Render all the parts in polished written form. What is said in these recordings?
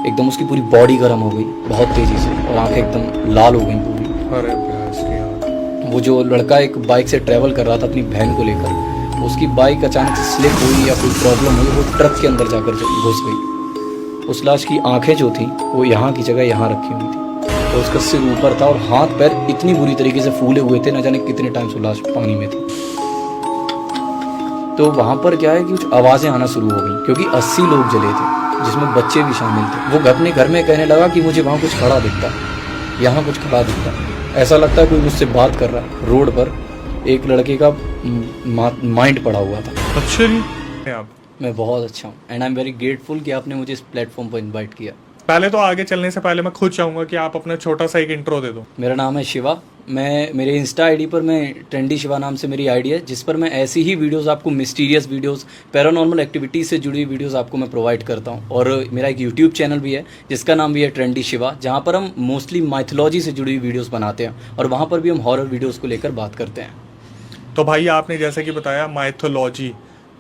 एकदम उसकी पूरी बॉडी गर्म हो गई बहुत तेज़ी से और आंखें एकदम लाल हो गई पूरी। अरे भैंस की यार। वो जो लड़का एक बाइक से ट्रैवल कर रहा था अपनी बहन को लेकर, उसकी बाइक अचानक से स्लिप हुई या कोई प्रॉब्लम हुई, वो ट्रक के अंदर जाकर घुस गई। उस लाश की आंखें जो थी वो यहाँ की जगह यहाँ रखी हुई थी, तो उसका सिर ऊपर था और हाथ पैर इतनी बुरी तरीके से फूले हुए थे, न जाने कितने टाइम से लाश पानी में थी। तो वहाँ पर क्या है कि कुछ आवाज़ें आना शुरू हो गई, क्योंकि 80 लोग जले थे जिसमें बच्चे भी शामिल थे। वो अपने घर में कहने लगा कि मुझे वहाँ कुछ खड़ा दिखता, यहाँ कुछ खड़ा दिखता, ऐसा लगता है कोई मुझसे बात कर रहा है। रोड पर एक लड़के का माइंड पड़ा हुआ था। अच्छा जी। आप मैं बहुत अच्छा हूँ and I am very grateful कि आपने मुझे इस प्लेटफॉर्म पर इनवाइट किया। पहले तो आगे चलने से पहले मैं खुद चाहूंगा कि आप अपना छोटा सा एक इंट्रो दे दो। मेरा नाम है शिवा। मैं मेरे इंस्टा आईडी पर मैं ट्रेंडी शिवा नाम से मेरी आईडी है, जिस पर मैं ऐसी ही वीडियोस आपको, मिस्टीरियस वीडियोस, पैरानॉर्मल एक्टिविटीज़ से जुड़ी वीडियोस आपको मैं प्रोवाइड करता हूँ। और मेरा एक यूट्यूब चैनल भी है जिसका नाम भी है ट्रेंडी शिवा, जहाँ पर हम मोस्टली माइथोलॉजी से जुड़ी हुई वीडियोज़ बनाते हैं और वहाँ पर भी हम हॉरर वीडियोज़ को लेकर बात करते हैं। तो भाई आपने जैसे कि बताया माइथोलॉजी,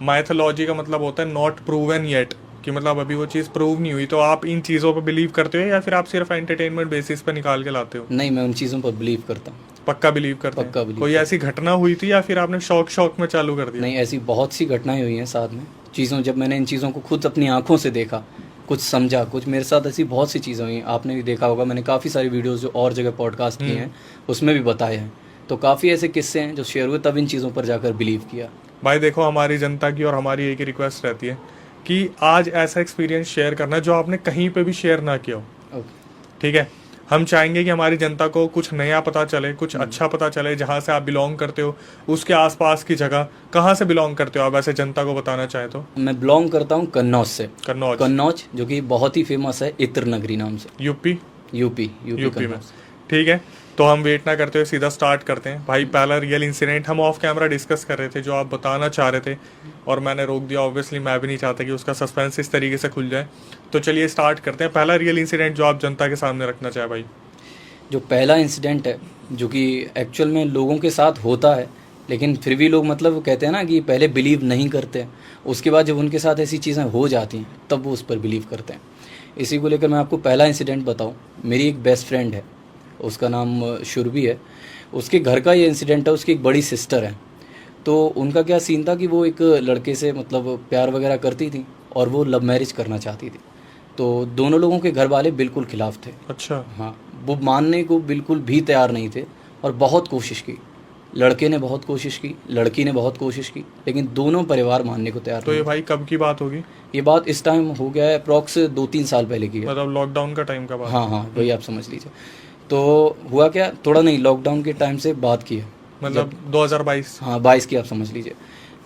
माइथोलॉजी का मतलब होता है नॉट प्रूवन येट, कि मतलब अभी वो चीज़ प्रूव नहीं हुई। तो आप इन चीज़ों पर बिलीव करते हो या फिर आप सिर्फ एंटरटेनमेंट बेसिस पर निकाल के लाते हो? नहीं, मैं उन चीज़ों पर बिलीव करता हूँ। पक्का बिलीव करते हैं? पक्का believe कोई ऐसी घटना हुई थी या फिर आपने शौक में चालू कर दिया? नहीं, ऐसी बहुत सी घटनाएं हुई हैं साथ में चीज़ों, जब मैंने इन चीज़ों को खुद अपनी आंखों से देखा, कुछ समझा, कुछ मेरे साथ ऐसी बहुत सी चीज़ें हुई हैं। आपने भी देखा होगा, मैंने काफ़ी सारी वीडियोस जो और जगह पॉडकास्ट किए हैं उसमें भी बताए हैं। तो काफ़ी ऐसे किस्से हैं जो शेयर हुए, तब इन चीज़ों पर जाकर बिलीव किया। भाई देखो, हमारी जनता की और हमारी एक ही रिक्वेस्ट रहती है कि आज ऐसा एक्सपीरियंस शेयर करना जो आपने कहीं पे भी शेयर ना किया हो। ठीक है, हम चाहेंगे कि हमारी जनता को कुछ नया पता चले, कुछ अच्छा पता चले। जहाँ से आप बिलोंग करते हो उसके आसपास की जगह, कहाँ से बिलोंग करते हो आप वैसे जनता को बताना चाहे तो? मैं बिलोंग करता हूँ कन्नौज से। कन्नौज। कन्नौज जो कि बहुत ही फेमस है इत्र नगरी नाम से। यूपी यूपी में। कन्नौज। ठीक है, तो हम वेट ना करते हुए सीधा स्टार्ट करते हैं। भाई पहला रियल इंसिडेंट हम ऑफ कैमरा डिस्कस कर रहे थे जो आप बताना चाह रहे थे और मैंने रोक दिया। ऑब्वियसली मैं भी नहीं चाहता कि उसका सस्पेंस इस तरीके से खुल जाए। तो चलिए स्टार्ट करते हैं। पहला रियल इंसिडेंट जो आप जनता के सामने रखना चाहे भाई। जो पहला इंसिडेंट है जो कि एक्चुअल में लोगों के साथ होता है, लेकिन फिर भी लोग मतलब कहते हैं ना कि पहले बिलीव नहीं करते हैं, उसके बाद जब उनके साथ ऐसी चीज़ें हो जाती हैं तब वो उस पर बिलीव करते हैं। इसी को लेकर मैं आपको पहला इंसिडेंट बताऊं। मेरी एक बेस्ट फ्रेंड है, उसका नाम शुरभी है। उसके घर का ये इंसिडेंट है। उसकी एक बड़ी सिस्टर है। तो उनका क्या सीन था कि वो एक लड़के से मतलब प्यार वगैरह करती थी और वो लव मैरिज करना चाहती थी। तो दोनों लोगों के घर वाले बिल्कुल खिलाफ थे। अच्छा। हाँ, वो मानने को बिल्कुल भी तैयार नहीं थे और बहुत कोशिश की। लड़के ने बहुत कोशिश की, लड़की ने बहुत कोशिश की, लेकिन दोनों परिवार मानने को तैयार तो नहीं ये थे। भाई कब की बात होगी? ये बात इस टाइम हो गया है अप्रॉक्स 2-3 साल पहले की है। मतलब लॉकडाउन का टाइम का बात? हाँ हाँ, वही आप समझ लीजिए। तो हुआ क्या, थोड़ा नहीं, लॉकडाउन के टाइम से बात की है, मतलब 2022? हाँ 22 की आप समझ लीजिए।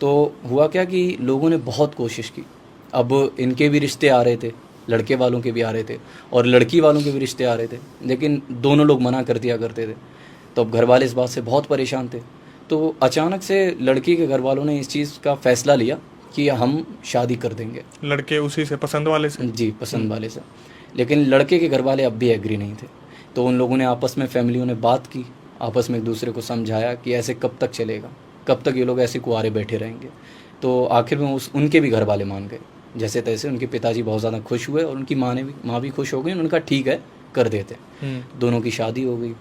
तो हुआ क्या कि लोगों ने बहुत कोशिश की। अब इनके भी रिश्ते आ रहे थे, लड़के वालों के भी आ रहे थे और लड़की वालों के भी रिश्ते आ रहे थे, लेकिन दोनों लोग मना कर दिया करते थे। तो अब घर वाले इस बात से बहुत परेशान थे। तो अचानक से लड़की के घर वालों ने इस चीज़ का फैसला लिया कि हम शादी कर देंगे। लड़के उसी से, पसंद वाले से? जी, पसंद वाले से। लेकिन लड़के के घर वाले अब भी एग्री नहीं थे। तो उन लोगों ने आपस में, फैमिलियों ने बात की, आपस में एक दूसरे को समझाया कि ऐसे कब तक चलेगा, कब तक ये लोग ऐसे कुंवारे बैठे रहेंगे। तो आखिर में उनके भी घर वाले मान गए जैसे तैसे। उनके पिताजी बहुत ज़्यादा खुश हुए और उनकी माँ भी खुश हो गई। उन्होंने कहा ठीक है, कर देते। दोनों की शादी हो गई।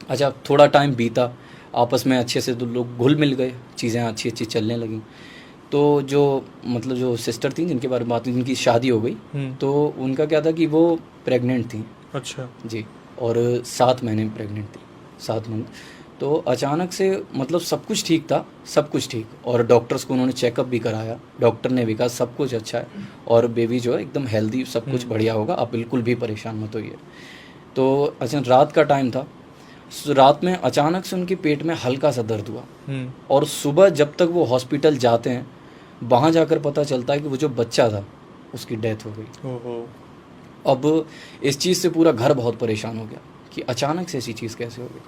अच्छा, थोड़ा टाइम बीता, आपस में अच्छे से तो लोग घुल मिल गए, चीज़ें अच्छी अच्छी चलने लगीं। तो जो मतलब जो सिस्टर थी जिनके बारे में बात, जिनकी शादी हो गई, तो उनका क्या था कि वो प्रेग्नेंट थी। अच्छा जी, और 7 महीने प्रेग्नेंट थी, 7 मंथ। तो अचानक से मतलब सब कुछ ठीक था, सब कुछ ठीक, और डॉक्टर्स को उन्होंने चेकअप भी कराया। डॉक्टर ने भी कहा सब कुछ अच्छा है और बेबी जो है एकदम हेल्दी, सब कुछ बढ़िया होगा, आप बिल्कुल भी परेशान मत होइए। तो अच्छा, रात का टाइम था। रात में अचानक से उनके पेट में हल्का सा दर्द हुआ और सुबह जब तक वो हॉस्पिटल जाते हैं, वहाँ जाकर पता चलता है कि वो जो बच्चा था उसकी डेथ हो गई। ओहो। अब इस चीज़ से पूरा घर बहुत परेशान हो गया कि अचानक से ऐसी चीज़ कैसे हो गई।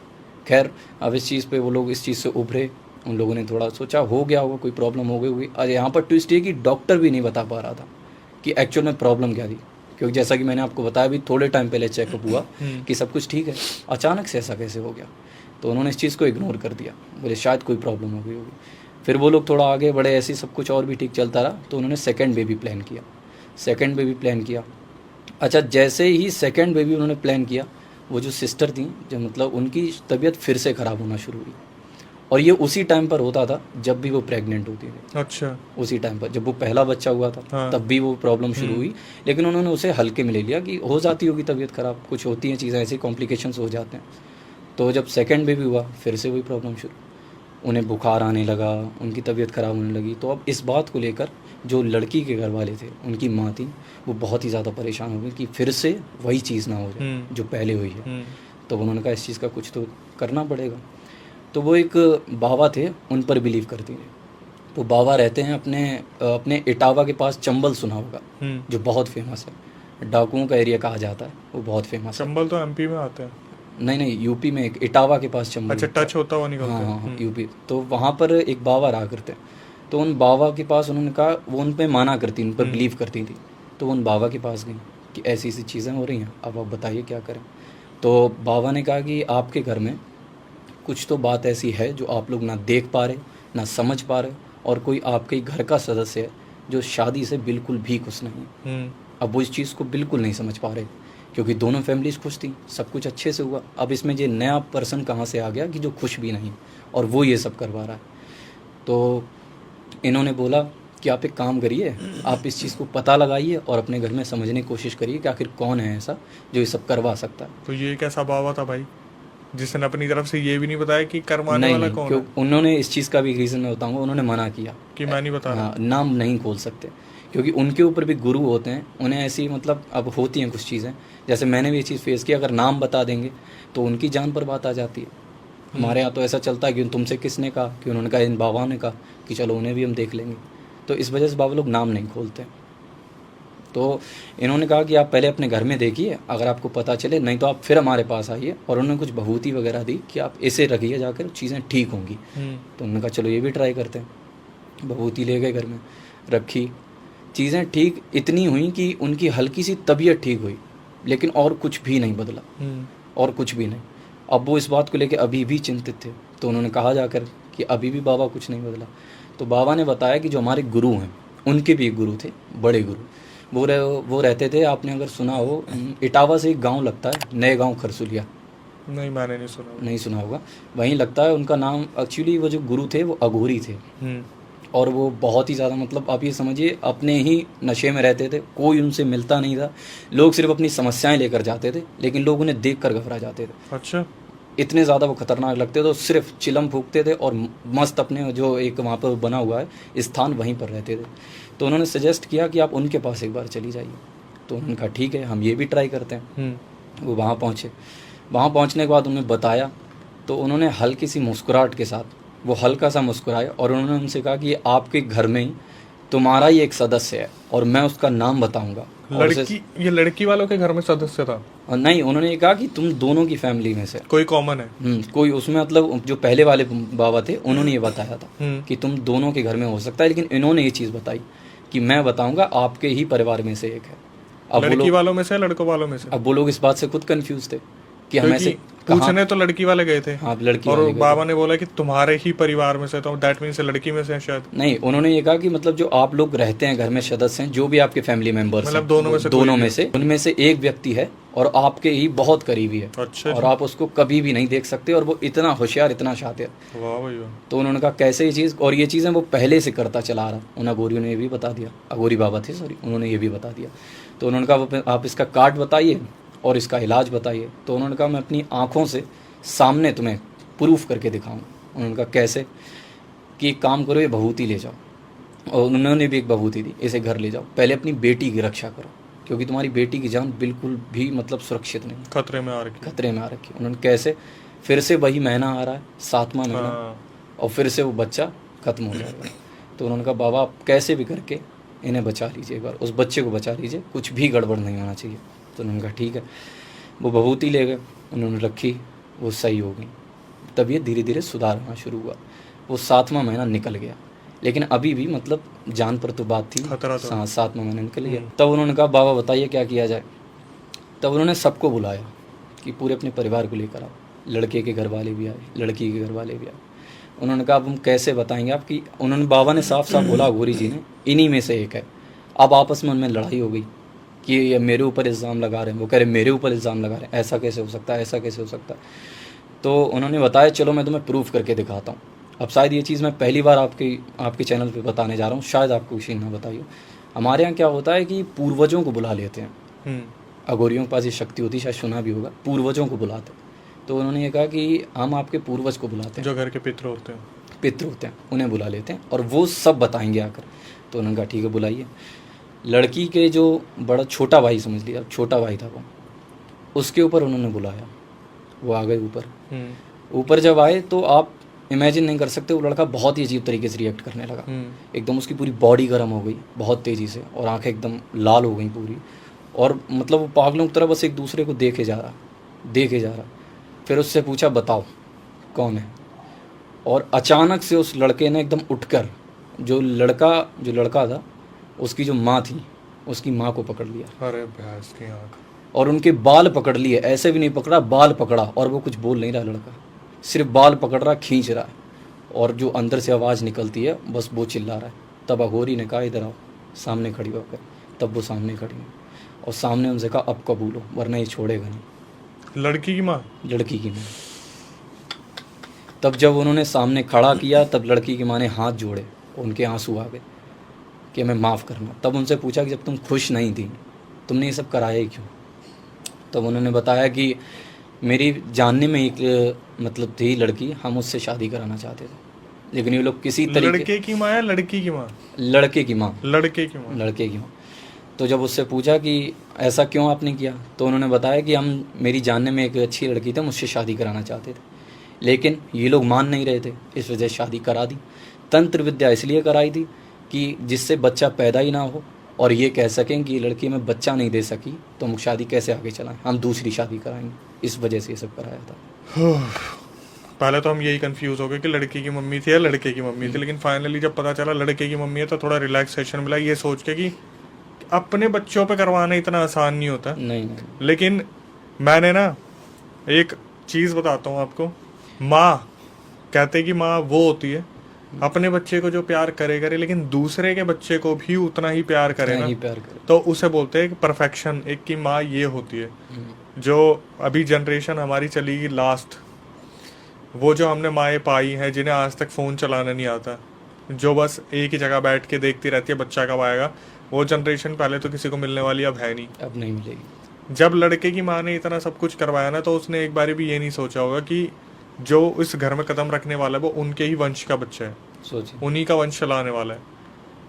खैर, अब इस चीज़ पे वो लोग इस चीज़ से उभरे। उन लोगों ने थोड़ा सोचा हो गया होगा, कोई प्रॉब्लम हो गई होगी। और यहाँ पर ट्विस्ट ये कि डॉक्टर भी नहीं बता पा रहा था कि एक्चुअल में प्रॉब्लम क्या थी, क्योंकि जैसा कि मैंने आपको बताया भी, थोड़े टाइम पहले चेकअप हुआ कि सब कुछ ठीक है, अचानक से ऐसा कैसे हो गया। तो उन्होंने इस चीज़ को इग्नोर कर दिया, बोले शायद कोई प्रॉब्लम हो गई होगी। फिर वो लोग थोड़ा आगे बढ़े, ऐसे सब कुछ और भी ठीक चलता रहा। तो उन्होंने सेकंड बेबी प्लान किया। अच्छा, जैसे ही सेकंड बेबी उन्होंने प्लान किया, वो जो सिस्टर थी, जो मतलब उनकी तबीयत फिर से ख़राब होना शुरू हुई। और ये उसी टाइम पर होता था जब भी वो प्रेग्नेंट होती थी। अच्छा। उसी टाइम पर जब वो पहला बच्चा हुआ था, हाँ। तब भी वो प्रॉब्लम शुरू हुई। लेकिन उन्होंने उसे हल्के में ले लिया कि हो जाती होगी तबीयत ख़राब, कुछ होती हैं चीज़ें, ऐसी कॉम्प्लिकेशंस हो जाते हैं। तो जब सेकंड बेबी हुआ, फिर से वही प्रॉब्लम शुरू, उन्हें बुखार आने लगा, उनकी तबीयत ख़राब होने लगी। तो अब इस बात को लेकर जो लड़की के घर वाले थे, उनकी माँ थी, वो बहुत ही ज़्यादा परेशान हो गई कि फिर से वही चीज़ ना हो जाए जो पहले हुई है। तो उन्होंने कहा इस चीज़ का कुछ तो करना पड़ेगा। तो वो एक बाबा थे, उन पर बिलीव करती थी। तो बाबा रहते हैं अपने इटावा के पास, चंबल सुना होगा, जो बहुत फेमस है, डाकुओं का एरिया कहा जाता है, वो बहुत फेमस है। चंबल तो एमपी में आते हैं। नहीं नहीं, यूपी में, एक इटावा के पास चंबल। अच्छा, टच होता हुआ निकलता है। हाँ हाँ, यूपी। तो वहाँ पर एक बाबा रहा करते हैं। तो उन बाबा के पास उन्होंने कहा, वो उन पे माना करती, उन पर बिलीव करती थी। तो उन बाबा के पास गई कि ऐसी ऐसी चीज़ें हो रही हैं, अब आप बताइए क्या करें। तो बाबा ने कहा कि आपके घर में कुछ तो बात ऐसी है जो आप लोग ना देख पा रहे, ना समझ पा रहे, और कोई आपके घर का सदस्य है जो शादी से बिल्कुल भी खुश नहीं है। अब वो इस चीज़ को बिल्कुल नहीं समझ पा रहे, क्योंकि दोनों फैमिलीज खुश थी, सब कुछ अच्छे से हुआ। अब इसमें ये नया पर्सन कहाँ से आ गया कि जो खुश भी नहीं, और वो ये सब करवा रहा है। तो इन्होंने बोला कि आप एक काम करिए, आप इस चीज़ को पता लगाइए और अपने घर में समझने की कोशिश करिए कि आखिर कौन है ऐसा जो ये सब करवा सकता है। तो ये कैसा बाबा था भाई, जिसने अपनी तरफ से ये भी नहीं बताया कि करवाने नहीं वाला नहीं, कौन क्यों है? उन्होंने इस चीज़ का भी रीज़न मैं बताऊंगा, उन्होंने मना किया कि मैं नहीं बता रहा। हाँ, नाम नहीं खोल सकते, क्योंकि उनके ऊपर भी गुरु होते हैं, उन्हें ऐसी मतलब अब होती हैं कुछ चीज़ें, जैसे मैंने भी ये चीज़ फेस की, अगर नाम बता देंगे तो उनकी जान पर बात आ जाती है। हमारे यहाँ तो ऐसा चलता है कि तुमसे किसने कहा, कि उन्होंने कहा इन बाबा ने कहा कि चलो उन्हें भी हम देख लेंगे। तो इस वजह से बाबा लोग नाम नहीं खोलते। तो इन्होंने कहा कि आप पहले अपने घर में देखिए, अगर आपको पता चले, नहीं तो आप फिर हमारे पास आइए। और उन्होंने कुछ भभूति वगैरह दी कि आप इसे रखिए जाकर, चीज़ें ठीक होंगी। तो उन्होंने कहा चलो ये भी ट्राई करते हैं। भभूति ले गए घर में, रखी, चीज़ें ठीक इतनी हुई कि उनकी हल्की सी तबीयत ठीक हुई, लेकिन और कुछ भी नहीं बदला, और कुछ भी नहीं। अब वो इस बात को लेकर अभी भी चिंतित थे। तो उन्होंने कहा जाकर कि अभी भी बाबा कुछ नहीं बदला। तो बाबा ने बताया कि जो हमारे गुरु हैं, उनके भी एक गुरु थे, बड़े गुरु, वो रहते थे, आपने अगर सुना हो, इटावा से एक गांव लगता है, नए गांव खरसुलिया। नहीं, मैंने नहीं सुना। नहीं सुना होगा, वहीं लगता है। उनका नाम एक्चुअली, वो जो गुरु थे वो अघोरी थे, और वो बहुत ही ज़्यादा मतलब आप ये समझिए अपने ही नशे में रहते थे, कोई उनसे मिलता नहीं था। लोग सिर्फ अपनी समस्याएं लेकर जाते थे, लेकिन लोग उन्हें देख कर घबरा जाते थे। अच्छा। इतने ज़्यादा वो खतरनाक लगते थे। तो सिर्फ चिलम फूकते थे और मस्त अपने जो एक वहाँ पर बना हुआ है स्थान, वहीं पर रहते थे। तो उन्होंने सजेस्ट किया कि आप उनके पास एक बार चली जाइए। तो उन्होंने कहा ठीक है, हम ये भी ट्राई करते हैं। वो वहाँ पहुँचे। वहाँ पहुँचने के बाद उन्हें बताया, तो उन्होंने हल्की सी मुस्कुराहट के साथ, वो हल्का सा मुस्कुराए, और उन्होंने उनसे कहा कि ये आपके घर में ही तुम्हारा ही एक सदस्य है, और मैं उसका नाम बताऊंगा। ये लड़की वालों के घर में सदस्य था? नहीं, उन्होंने ये कहा कि तुम दोनों की फैमिली में से कोई कॉमन है। कोई उसमें, मतलब जो पहले वाले बाबा थे उन्होंने ये बताया था कि तुम दोनों के घर में हो सकता है, लेकिन इन्होंने ये चीज़ बताई कि मैं बताऊंगा आपके ही परिवार में से एक है। अब लड़की वालों में से, लड़कों वालों में से? अब वो लोग इस बात से खुद कंफ्यूज थे कि हम ऐसे पूछने तो लड़की वाले गए थे। हाँ, लड़की और बाबा ने बोला कि तुम्हारे ही परिवार में से, तो दैट मीन्स लड़की में से है शायद। नहीं, उन्होंने ये कहा कि मतलब जो आप लोग रहते हैं घर में, सदस्य हैं, जो भी आपके फैमिली मेंबर्स हैं, मतलब दोनों में से उनमें से एक व्यक्ति है, और आपके ही बहुत करीबी है। अच्छा। और आप उसको कभी भी नहीं देख सकते, और वो इतना होशियार, इतना शातिर। वाह भाई वाह। तो उन्होंने कहा कैसे ये चीज़, और ये चीज़ें वो पहले से करता चला आ रहा। उन अघोरियों ने ये भी बता दिया, अघोरी बाबा थे सॉरी, उन्होंने ये भी बता दिया। तो उन्होंने कहा आप इसका कार्ड बताइए और इसका इलाज बताइए। तो उन्होंने कहा मैं अपनी आँखों से सामने तुम्हें प्रूफ करके दिखाऊंगा। उन्होंने कहा कैसे, कि एक काम करो, ये भभूति ले जाओ। और उन्होंने भी एक भभूति दी, इसे घर ले जाओ, पहले अपनी बेटी की रक्षा करो, क्योंकि तुम्हारी बेटी की जान बिल्कुल भी मतलब सुरक्षित नहीं, खतरे में आ रखी। उन्होंने कैसे, फिर से वही महीना आ रहा है, 7वां महीना, और फिर से वो बच्चा खत्म हो जाएगा। तो उन्होंने कहा बाबा आप कैसे भी करके इन्हें बचा लीजिए, एक बार उस बच्चे को बचा लीजिए, कुछ भी गड़बड़ नहीं होना चाहिए। तो उन्होंने कहा ठीक है। वो भभूति ले गए, उन्होंने रखी, वो सही हो गई, तबीयत धीरे धीरे सुधार होना शुरू हुआ। वो 7वां महीना निकल गया, लेकिन अभी भी मतलब जान पर तो बात थी, 7वां महीना निकल गया। तब उन्होंने कहा बाबा बताइए क्या किया जाए। तब उन्होंने सबको बुलाया कि पूरे अपने परिवार को लेकर आओ। लड़के के घर वाले भी आए, लड़की के घर वाले भी आए। उन्होंने कहा अब हम कैसे बताएंगे आपकी। उन्होंने, बाबा ने साफ साफ बोला, अघोरी जी ने, इन्हीं में से एक है। अब आपस में उनमें लड़ाई हो गई कि ये मेरे ऊपर इल्ज़ाम लगा रहे हैं। वो कह रहे मेरे ऊपर इल्ज़ाम लगा रहे हैं, ऐसा कैसे हो सकता है, ऐसा कैसे हो सकता है। तो उन्होंने बताया चलो मैं तुम्हें प्रूफ करके दिखाता हूँ। अब शायद ये चीज़ मैं पहली बार आपके चैनल पे बताने जा रहा हूँ, शायद आपको किसी ने बताई हो। हमारे यहाँ क्या होता है कि पूर्वजों को बुला लेते हैं, अघोरियों के पास ये शक्ति होती है, शायद सुना भी होगा, पूर्वजों को बुलाते हैं। तो उन्होंने ये कहा कि हम आपके पूर्वज को बुलाते हैं, जो घर के पितृ होते हैं, उन्हें बुला लेते हैं और वो सब बताएंगे आकर। तो उन्होंने कहा ठीक है बुलाइए। लड़की के जो बड़ा छोटा भाई, समझ लिया छोटा भाई था वो, उसके ऊपर उन्होंने बुलाया। वो आ गए ऊपर जब आए तो आप इमेजिन नहीं कर सकते, वो लड़का बहुत ही अजीब तरीके से रिएक्ट करने लगा। एकदम उसकी पूरी बॉडी गर्म हो गई बहुत तेज़ी से, और आंखें एकदम लाल हो गई पूरी, और मतलब वो पागलों की तरह बस एक दूसरे को देखे जा रहा। फिर उससे पूछा बताओ कौन है, और अचानक से उस लड़के ने एकदम उठकर जो लड़का था उसकी जो माँ थी, उसकी माँ को पकड़ लिया। अरे भैंस की आँख। और उनके बाल पकड़ लिए, ऐसे भी नहीं पकड़ा, बाल पकड़ा, और वो कुछ बोल नहीं रहा लड़का, सिर्फ बाल पकड़ रहा, खींच रहा है, और जो अंदर से आवाज़ निकलती है बस वो चिल्ला रहा है। तब अघोरी ने कहा इधर आओ, सामने खड़ी होकर। तब वो सामने खड़ी हुई और सामने उनसे कहा अब कबूलो वरना ये छोड़ेगा नहीं। लड़की की माँ। तब जब उन्होंने सामने खड़ा किया तब लड़की की माँ ने हाथ जोड़े, उनके आंसू आ गए कि हमें माफ़ करना। तब उनसे पूछा कि जब तुम खुश नहीं थी तुमने ये सब कराया ही क्यों। तब उन्होंने बताया कि मेरी जानने में एक मतलब थी लड़की, हम उससे शादी कराना चाहते थे, लेकिन ये लोग किसी तरीके। लड़के की माँ या लड़की की माँ? लड़के की माँ। लड़के की माँ। तो जब उससे पूछा कि ऐसा क्यों आपने किया, तो उन्होंने बताया कि हम मेरी जानने में एक अच्छी लड़की थी, मुझसे शादी कराना चाहते थे, लेकिन ये लोग मान नहीं रहे थे, इस वजह से शादी करा दी। तंत्र विद्या इसलिए कराई थी कि जिससे बच्चा पैदा ही ना हो, और ये कह सकें कि ये लड़की में बच्चा नहीं दे सकी तो हम शादी कैसे आगे चलाएं, हम दूसरी शादी कराएंगे, इस वजह से ये सब कराया था। पहले तो हम यही कंफ्यूज हो गए कि लड़की की मम्मी थी या लड़के की मम्मी थी, लेकिन फाइनली जब पता चला लड़के की मम्मी है तो थोड़ा रिलैक्सेशन मिला, ये सोच के कि अपने बच्चों पे करवाना इतना आसान नहीं होता। नहीं। लेकिन मैंने ना एक चीज़ बताता हूँ आपको, माँ कहते कि माँ वो होती है अपने बच्चे को जो प्यार करे, लेकिन दूसरे के बच्चे को भी उतना ही प्यार करे ना, तो उसे बोलते हैं परफेक्शन। एक की माँ ये होती है। जो अभी जनरेशन हमारी चलेगी लास्ट, वो जो हमने माएँ पाई हैं जिन्हें आज तक फ़ोन चलाना नहीं आता, जो बस एक ही जगह बैठ के देखती रहती है बच्चा कब आएगा, वो जनरेशन पहले तो किसी को मिलने वाली अब है नहीं, अब नहीं मिलेगी। जब लड़के की माँ ने इतना सब कुछ करवाया ना, तो उसने एक बार भी ये नहीं सोचा होगा कि जो इस घर में कदम रखने वाला है वो उनके ही वंश का बच्चा है, उन्हीं का वंश चलाने वाला है।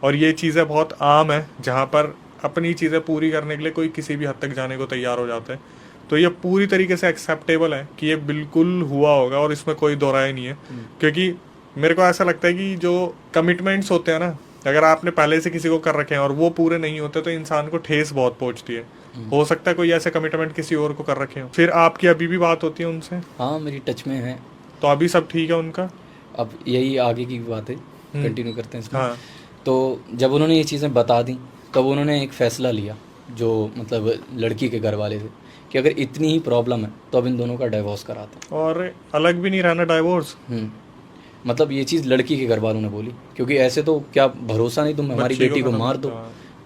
और ये चीज़ें बहुत आम है जहाँ पर अपनी चीज़ें पूरी करने के लिए कोई किसी भी हद तक जाने को तैयार हो जाता है। तो ये पूरी तरीके से एक्सेप्टेबल है कि ये बिल्कुल हुआ होगा, और इसमें कोई दो राय नहीं है। क्योंकि मेरे को ऐसा लगता है कि जो कमिटमेंट्स होते हैं ना, अगर आपने पहले से किसी को कर रखे हैं और वो पूरे नहीं होते तो इंसान को ठेस बहुत पहुंचती है। हो सकता है कोई ऐसे कमिटमेंट किसी और को कर रखे हो, फिर आपकी अभी भी बात होती है उनसे? हाँ, मेरी टच में है। तो अभी सब ठीक है उनका? अब यही आगे की बात है, कंटिन्यू करते हैं इसमें। हाँ। तो जब उन्होंने ये चीज़ें बता दी तब उन्होंने एक फ़ैसला लिया, जो मतलब लड़की के घर वाले थे, कि अगर इतनी ही प्रॉब्लम है तो अब इन दोनों का डाइवोर्स कराते हैं, और अलग भी नहीं रहना, डाइवोर्स। मतलब ये चीज़ लड़की के घर वालों ने बोली, क्योंकि ऐसे तो क्या भरोसा नहीं, तुम हमारी बेटी को मार दो।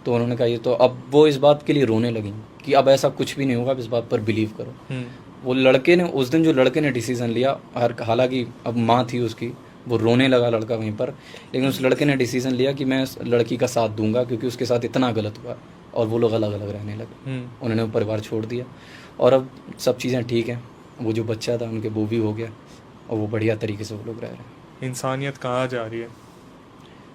तो उन्होंने कहा ये तो, अब वो इस बात के लिए रोने लगी कि अब ऐसा कुछ भी नहीं होगा, अब इस बात पर बिलीव करो। वो लड़के ने उस दिन जो लड़के ने डिसीज़न लिया, हालांकि अब माँ थी उसकी, वो रोने लगा लड़का वहीं पर, लेकिन उस लड़के ने डिसीज़न लिया कि मैं लड़की का साथ दूंगा, क्योंकि उसके साथ इतना गलत हुआ, और वो लोग अलग अलग रहने लगे। उन्होंने वो परिवार छोड़ दिया और अब सब चीज़ें ठीक हैं। वो जो बच्चा था उनके वो भी हो गया और वो बढ़िया तरीके से वो लोग रह रहे हैं। इंसानियत कहाँ जा रही है?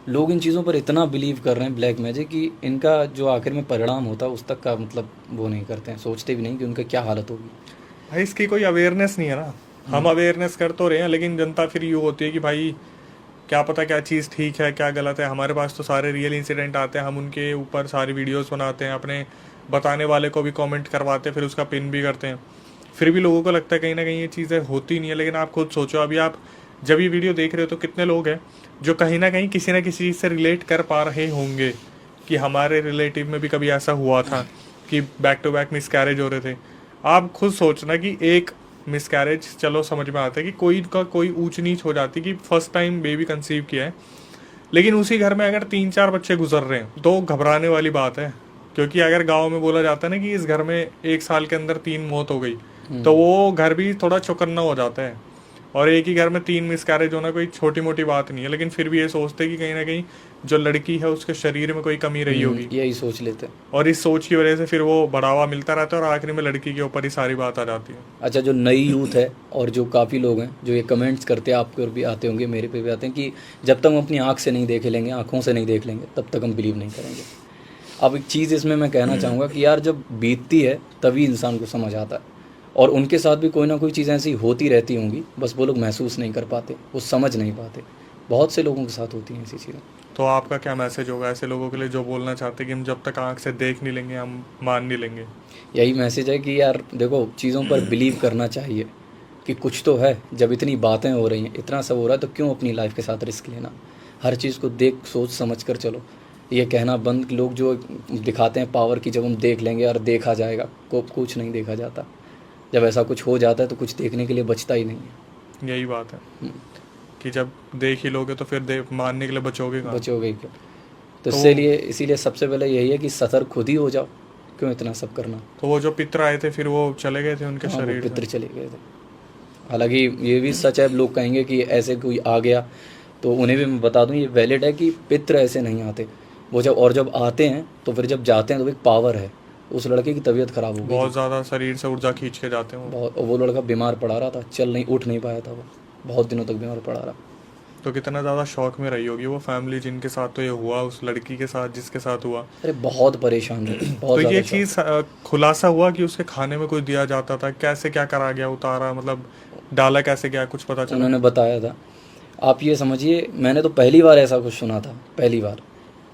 लोग इन चीज़ों पर इतना बिलीव कर रहे हैं, ब्लैक मैजिक, कि इनका जो आखिर में परिणाम होता है उस तक का मतलब वो नहीं करते हैं, सोचते भी नहीं कि उनका क्या हालत होगी। भाई इसकी कोई अवेयरनेस नहीं है ना। हम अवेयरनेस कर तो रहे हैं, लेकिन जनता फिर यूँ होती है कि भाई क्या पता क्या चीज़ ठीक है क्या गलत है। हमारे पास तो सारे रियल इंसिडेंट आते हैं, हम उनके ऊपर सारी वीडियोस बनाते हैं, अपने बताने वाले को भी कमेंट करवाते हैं, फिर उसका पिन भी करते हैं। फिर भी लोगों को लगता है कहीं ना कहीं ये चीज़ें होती नहीं है। लेकिन आप खुद सोचो, अभी आप जब ये वीडियो देख रहे हो तो कितने लोग हैं जो कहीं ना कहीं किसी ना किसी चीज़ से रिलेट कर पा रहे होंगे कि हमारे रिलेटिव में भी कभी ऐसा हुआ था कि बैक टू बैक मिसकैरेज हो रहे थे। आप खुद सोचना कि एक मिसकैरेज चलो समझ में आता है कि कोई का कोई ऊंच नीच हो जाती कि फर्स्ट टाइम बेबी कंसीव किया है, लेकिन उसी घर में अगर 3-4 बच्चे गुजर रहे हैं तो घबराने वाली बात है। क्योंकि अगर गांव में बोला जाता है ना कि इस घर में 1 साल के अंदर 3 मौत हो गई, तो वो घर भी थोड़ा चौकन्ना हो जाता है। और एक ही घर में 3 मिसकैरेज होना कोई छोटी मोटी बात नहीं है, लेकिन फिर भी ये सोचते हैं कि कहीं ना कहीं जो लड़की है उसके शरीर में कोई कमी रही होगी, यही सोच लेते हैं। और इस सोच की वजह से फिर वो बढ़ावा मिलता रहता है और आखिरी में लड़की के ऊपर ही सारी बात आ जाती है। अच्छा, जो नई यूथ है और जो काफ़ी लोग हैं जो ये कमेंट्स करते हैं, आपके और भी आते होंगे, मेरे पे भी आते हैं कि जब तक हम अपनी आँख से नहीं देख लेंगे, आँखों से नहीं देख लेंगे, तब तक हम बिलीव नहीं करेंगे। अब एक चीज़ इसमें मैं कहना चाहूँगा कि यार जब बीतती है तभी इंसान को समझ आता है, और उनके साथ भी कोई ना कोई चीज़ ऐसी होती रहती होंगी, बस वो लोग महसूस नहीं कर पाते, वो समझ नहीं पाते। बहुत से लोगों के साथ होती हैं ऐसी चीज़ें। तो आपका क्या मैसेज होगा ऐसे लोगों के लिए जो बोलना चाहते हैं कि हम जब तक आंख से देख नहीं लेंगे हम मान नहीं लेंगे? यही मैसेज है कि यार देखो, चीज़ों पर बिलीव करना चाहिए कि कुछ तो है। जब इतनी बातें हो रही हैं, इतना सब हो रहा है, तो क्यों अपनी लाइफ के साथ रिस्क लेना? हर चीज़ को देख सोच समझ कर चलो। ये कहना बंद, लोग जो दिखाते हैं पावर की, जब हम देख लेंगे और देखा जाएगा, को कुछ नहीं देखा जाता। जब ऐसा कुछ हो जाता है तो कुछ देखने के लिए बचता ही नहीं है। यही बात है कि जब देख ही लोगे तो फिर मानने के लिए बचोगे कहाँ? बचोगे क्यों? तो इसीलिए सबसे पहले यही है कि सतर्क खुद ही हो जाओ, क्यों इतना सब करना। तो वो जो पितर आए थे फिर वो चले गए थे उनके हाँ, शरीर वो पितर से? चले गए थे। हालांकि ये भी सच है, लोग कहेंगे कि ऐसे कोई आ गया, तो उन्हें भी मैं बता दूं ये वैलिड है कि पितर ऐसे नहीं आते। वो जब आते हैं तो फिर जब जाते हैं तो एक पावर है। उस लड़के की तबीयत खराब हो गई, बहुत ज़्यादा शरीर से ऊर्जा खींच के जाते हैं वो। वो लड़का बीमार पड़ा रहा था, उठ नहीं पाया था, वो बहुत दिनों तक बीमार पड़ा रहा। तो कितना ज़्यादा शौक में रही होगी वो फैमिली जिनके साथ तो ये हुआ, उस लड़की के साथ जिसके साथ हुआ। अरे बहुत परेशान रहे, बहुत तो ये ज़्यादा चीज़ खुलासा हुआ कि उसके खाने में कुछ दिया जाता था, कैसे क्या करा गया, उतारा मतलब डाला कैसे गया, कुछ पता चला? उन्होंने बताया था। आप ये समझिए, मैंने तो पहली बार ऐसा कुछ सुना था, पहली बार।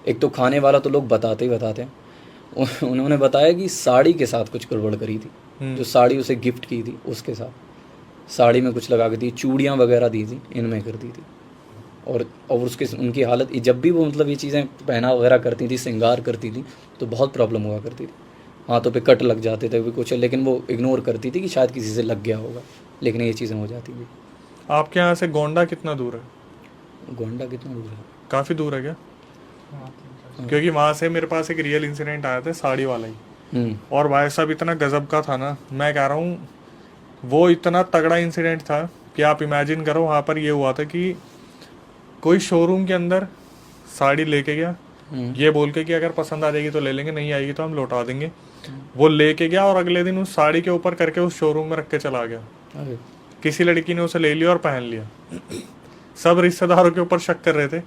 एक तो खाने वाला तो लोग बताते ही बताते हैं, उन्होंने बताया कि साड़ी के साथ कुछ गड़बड़ करी थी। जो साड़ी उसे गिफ्ट की थी उसके साथ साड़ी में कुछ लगा के दी, चूड़ियाँ वगैरह दी थी, इनमें कर दी थी। और उनकी हालत, जब भी वो मतलब ये चीज़ें पहना वगैरह करती थी, श्रृंगार करती थी, तो बहुत प्रॉब्लम हुआ करती थी। हाथों पे कट लग जाते थे कुछ, लेकिन वो इग्नोर करती थी कि शायद किसी से लग गया होगा, लेकिन ये चीज़ें हो जाती थी। आपके यहाँ से गोंडा कितना दूर है? गोंडा कितना दूर है? काफ़ी दूर है क्या? क्योंकि वहाँ से मेरे पास एक रियल इंसिडेंट आया था साड़ी वाला ही, और भाई साहब इतना गजब का था ना, मैं कह रहा हूँ वो इतना तगड़ा इंसिडेंट था कि आप इमेजिन करो। वहाँ पर ये हुआ था कि कोई शोरूम के अंदर साड़ी लेके गया, ये बोल के कि अगर पसंद आ जाएगी तो ले लेंगे, नहीं आएगी तो हम लौटा देंगे। वो लेके गया और अगले दिन उस साड़ी के ऊपर करके उस शोरूम में रख के चला गया। किसी लड़की ने उसे ले लिया और पहन लिया। सब रिश्तेदारों के ऊपर शक कर रहे थे।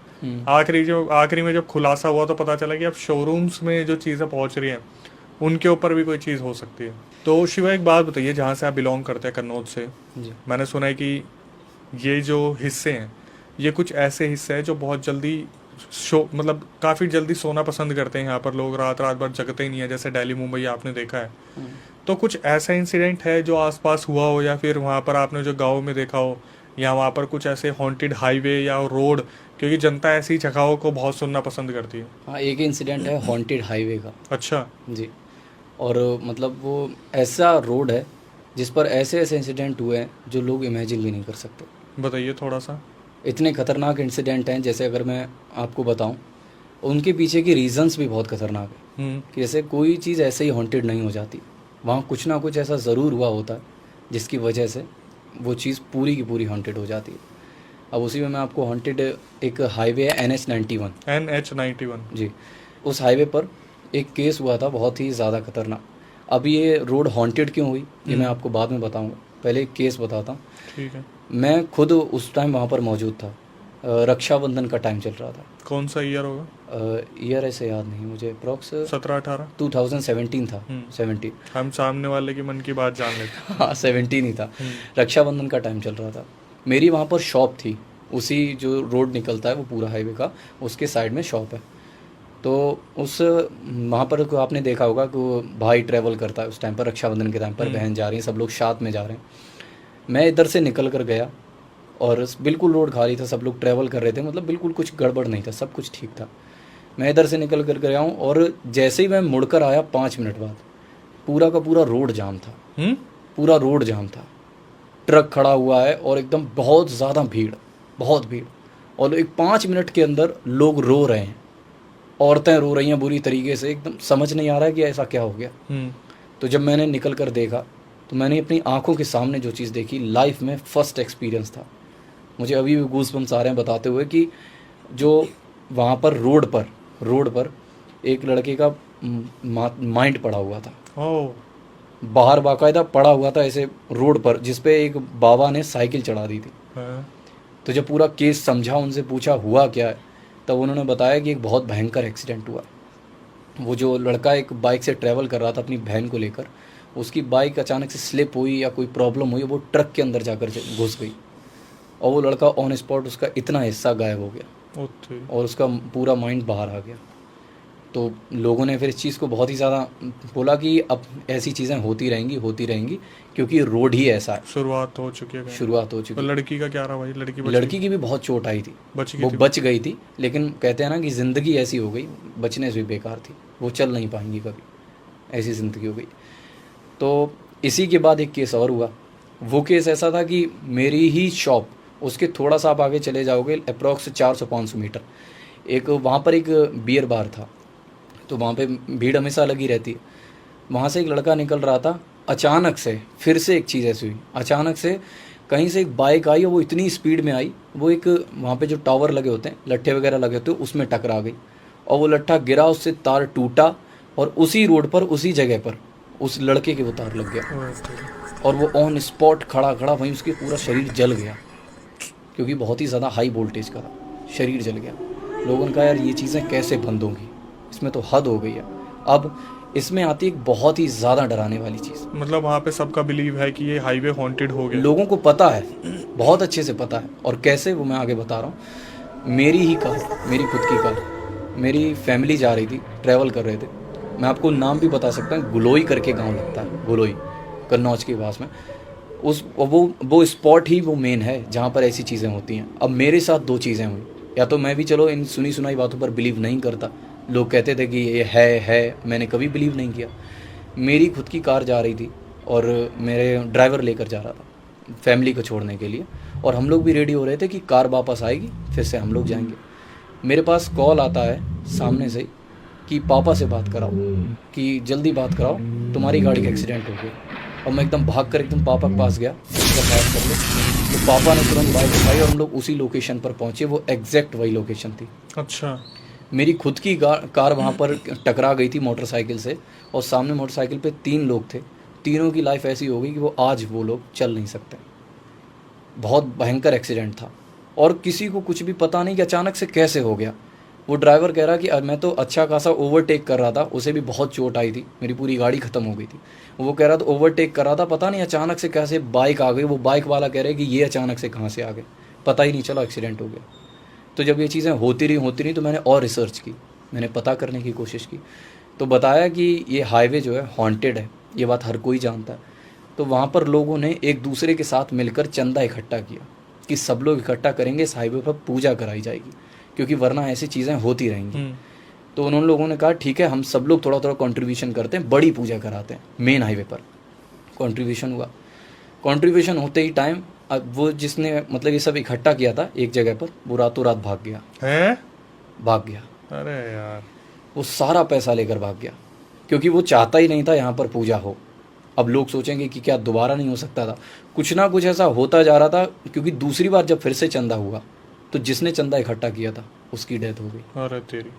आखिरी में जब खुलासा हुआ तो पता चला कि अब शोरूम्स में जो चीज़ें पहुंच रही हैं उनके ऊपर भी कोई चीज़ हो सकती है। तो शिवा एक बात बताइए, जहाँ से आप बिलोंग करते हैं कन्नौज से, मैंने सुना है कि ये जो हिस्से हैं ये कुछ ऐसे हिस्से हैं जो बहुत जल्दी मतलब काफ़ी जल्दी सोना पसंद करते हैं। यहाँ पर लोग रात भर जगते ही नहीं है, जैसे दिल्ली मुंबई आपने देखा है। तो कुछ ऐसा इंसिडेंट है जो आसपास हुआ हो, या फिर वहाँ पर आपने जो गाँव में देखा हो, या वहाँ पर कुछ ऐसे हॉन्टेड हाईवे या रोड, क्योंकि जनता ऐसी जगहों को बहुत सुनना पसंद करती है। हाँ, एक इंसिडेंट है हॉन्टेड हाईवे का। अच्छा जी। और मतलब वो ऐसा रोड है जिस पर ऐसे ऐसे इंसिडेंट हुए हैं जो लोग इमेजिन भी नहीं कर सकते। बताइए थोड़ा सा। इतने खतरनाक इंसिडेंट हैं, जैसे अगर मैं आपको बताऊं, उनके पीछे की रीजंस भी बहुत खतरनाक है। कि जैसे कोई चीज़ ऐसे ही हॉन्टेड नहीं हो जाती, वहाँ कुछ ना कुछ ऐसा ज़रूर हुआ होता है जिसकी वजह से वो चीज़ पूरी की पूरी हॉन्टेड हो जाती है। अब उसी में मैं आपको हॉन्टेड, एक हाईवे है NH91 जी, उस हाईवे पर एक केस हुआ था बहुत ही ज़्यादा खतरनाक। अब ये रोड हॉन्टेड क्यों हुई ये मैं आपको बाद में बताऊंगा, पहले एक केस बताता हूँ। ठीक है। मैं खुद उस टाइम वहाँ पर मौजूद था, रक्षाबंधन का टाइम चल रहा था। कौन सा ईयर होगा? ईयर ऐसे याद नहीं मुझे, अप्रॉक्स 17-18 2017 था। 17 हम सामने वाले की मन की बात जान लेते। हाँ 17 ही था। रक्षाबंधन का टाइम चल रहा था। मेरी वहाँ पर शॉप थी, उसी जो रोड निकलता है वो पूरा हाईवे का, उसके साइड में शॉप है। तो वहाँ पर आपने देखा होगा कि वो भाई ट्रैवल करता है उस टाइम पर, रक्षाबंधन के टाइम पर बहन जा रही है, सब लोग साथ में जा रहे हैं। मैं इधर से निकल कर गया और बिल्कुल रोड खाली था, सब लोग ट्रैवल कर रहे थे, मतलब बिल्कुल कुछ गड़बड़ नहीं था, सब कुछ ठीक था। मैं इधर से निकल कर गया हूँ और जैसे ही मैं मुड़कर आया 5 मिनट बाद पूरा का पूरा रोड जाम था। पूरा रोड जाम था, ट्रक खड़ा हुआ है और एकदम बहुत ज़्यादा भीड़, बहुत भीड़। और एक 5 मिनट के अंदर लोग रो रहे हैं, औरतें रो रही हैं बुरी तरीके से, एकदम समझ नहीं आ रहा है कि ऐसा क्या हो गया। तो जब मैंने निकल कर देखा तो मैंने अपनी आंखों के सामने जो चीज़ देखी, लाइफ में फर्स्ट एक्सपीरियंस था। मुझे अभी भी गूज़बम्स आ रहे हैं बताते हुए कि जो वहाँ पर रोड पर एक लड़के का माइंड पड़ा हुआ था, ओह, बाहर बाकायदा पड़ा हुआ था ऐसे रोड पर, जिस पे एक बाबा ने साइकिल चढ़ा दी थी। हाँ, तो जब पूरा केस समझा, उनसे पूछा हुआ क्या है, तब उन्होंने बताया कि एक बहुत भयंकर एक्सीडेंट हुआ। वो जो लड़का एक बाइक से ट्रैवल कर रहा था अपनी बहन को लेकर, उसकी बाइक अचानक से स्लिप हुई या कोई प्रॉब्लम हुई, वो ट्रक के अंदर जाकर घुस गई और वो लड़का ऑन स्पॉट, उसका इतना हिस्सा गायब हो गया ओके। और उसका पूरा माइंड बाहर आ गया। तो लोगों ने फिर इस चीज़ को बहुत ही ज़्यादा बोला कि अब ऐसी चीज़ें होती रहेंगी क्योंकि रोड ही ऐसा है। शुरुआत हो चुकी है। शुरुआत हो चुकी तो है। लड़की का क्या रहा भाई? लड़की बच लड़की की भी बहुत चोट आई थी, बच गई वो थी? बच गई थी, लेकिन कहते हैं ना कि ज़िंदगी ऐसी हो गई, बचने से भी बेकार थी, वो चल नहीं पाएंगी कभी, ऐसी ज़िंदगी हो गई। तो इसी के बाद एक केस और हुआ। वो केस ऐसा था कि मेरी ही शॉप, उसके थोड़ा सा आप आगे चले जाओगे अप्रॉक्स 400-500 मीटर, एक वहाँ पर एक बियर बार था, तो वहाँ पे भीड़ हमेशा लगी रहती है। वहाँ से एक लड़का निकल रहा था, अचानक से फिर से एक चीज़ ऐसी हुई, अचानक से कहीं से एक बाइक आई और वो इतनी स्पीड में आई, वो एक वहाँ पे जो टावर लगे होते हैं, लट्ठे वगैरह लगे होते हैं, उसमें टकरा गई और वो लट्ठा गिरा, उससे तार टूटा और उसी रोड पर, उसी जगह पर उस लड़के के वो तार लग गया और वो ऑन स्पॉट खड़ा वहीं उसके पूरा शरीर जल गया, क्योंकि बहुत ही ज़्यादा हाई वोल्टेज का था, शरीर जल गया। लोगों ने कहा यार ये चीज़ें कैसे बंद होंगी, इसमें तो हद हो गई है। अब इसमें आती है एक बहुत ही ज़्यादा डराने वाली चीज़। मतलब वहाँ पे सबका बिलीव है कि ये हाईवे हॉन्टेड हो गया। लोगों को पता है, बहुत अच्छे से पता है, और कैसे वो मैं आगे बता रहा हूँ। मेरी ही कार, मेरी खुद की कार, मेरी फैमिली जा रही थी, ट्रैवल कर रहे थे। मैं आपको नाम भी बता सकता हूँ, गुलोई करके गांव लगता है, गुलोई कन्नौज के पास में। उस वो स्पॉट ही वो मेन है जहाँ पर ऐसी चीज़ें होती हैं। अब मेरे साथ दो चीज़ें हुई, या तो मैं भी चलो इन सुनी सुनाई बातों पर बिलीव नहीं करता, लोग कहते थे कि ये है, मैंने कभी बिलीव नहीं किया। मेरी खुद की कार जा रही थी और मेरे ड्राइवर लेकर जा रहा था फैमिली को छोड़ने के लिए, और हम लोग भी रेडी हो रहे थे कि कार वापस आएगी, फिर से हम लोग जाएंगे। मेरे पास कॉल आता है सामने से कि पापा से बात कराओ, कि जल्दी बात कराओ, तुम्हारी गाड़ी का एक्सीडेंट हो गया। और मैं एकदम भाग कर एकदम पापा के पास गया, बात कर लो। तो पापा ने तुरंत बाइक उठाई और हम लोग उसी लोकेशन पर पहुँचे, वो एग्जैक्ट वही लोकेशन थी। अच्छा। मेरी खुद की कार वहाँ पर टकरा गई थी मोटरसाइकिल से, और सामने मोटरसाइकिल पे 3 लोग थे। तीनों की लाइफ ऐसी हो गई कि वो लोग चल नहीं सकते। बहुत भयंकर एक्सीडेंट था और किसी को कुछ भी पता नहीं कि अचानक से कैसे हो गया। वो ड्राइवर कह रहा कि मैं तो अच्छा खासा ओवरटेक कर रहा था, उसे भी बहुत चोट आई थी, मेरी पूरी गाड़ी ख़त्म हो गई थी। वो कह रहा था ओवरटेक कर रहा था, पता नहीं अचानक से कैसे बाइक आ गई। वो बाइक वाला कह रहे कि ये अचानक से कहाँ से आ गए, पता ही नहीं चला, एक्सीडेंट हो गया। तो जब ये चीज़ें होती रही तो मैंने और रिसर्च की, मैंने पता करने की कोशिश की, तो बताया कि ये हाईवे जो है हॉन्टेड है, ये बात हर कोई जानता है। तो वहाँ पर लोगों ने एक दूसरे के साथ मिलकर चंदा इकट्ठा किया कि सब लोग इकट्ठा करेंगे, इस हाईवे पर पूजा कराई जाएगी, क्योंकि वरना ऐसी चीज़ें होती रहेंगी। तो उन्होंने लोगों ने कहा ठीक है, हम सब लोग थोड़ा थोड़ा कंट्रीब्यूशन करते हैं, बड़ी पूजा कराते हैं मेन हाईवे पर। कंट्रीब्यूशन हुआ, कंट्रीब्यूशन होते ही टाइम अब वो जिसने मतलब ये सब इकट्ठा किया था एक जगह पर, वो रातों रात भाग गया। हैं? भाग गया, अरे यार, वो सारा पैसा लेकर भाग गया, क्योंकि वो चाहता ही नहीं था यहाँ पर पूजा हो। अब लोग सोचेंगे कि क्या दोबारा नहीं हो सकता था, कुछ ना कुछ ऐसा होता जा रहा था, क्योंकि दूसरी बार जब फिर से चंदा हुआ तो जिसने चंदा इकट्ठा किया था उसकी डेथ हो गई। अरे तेरी।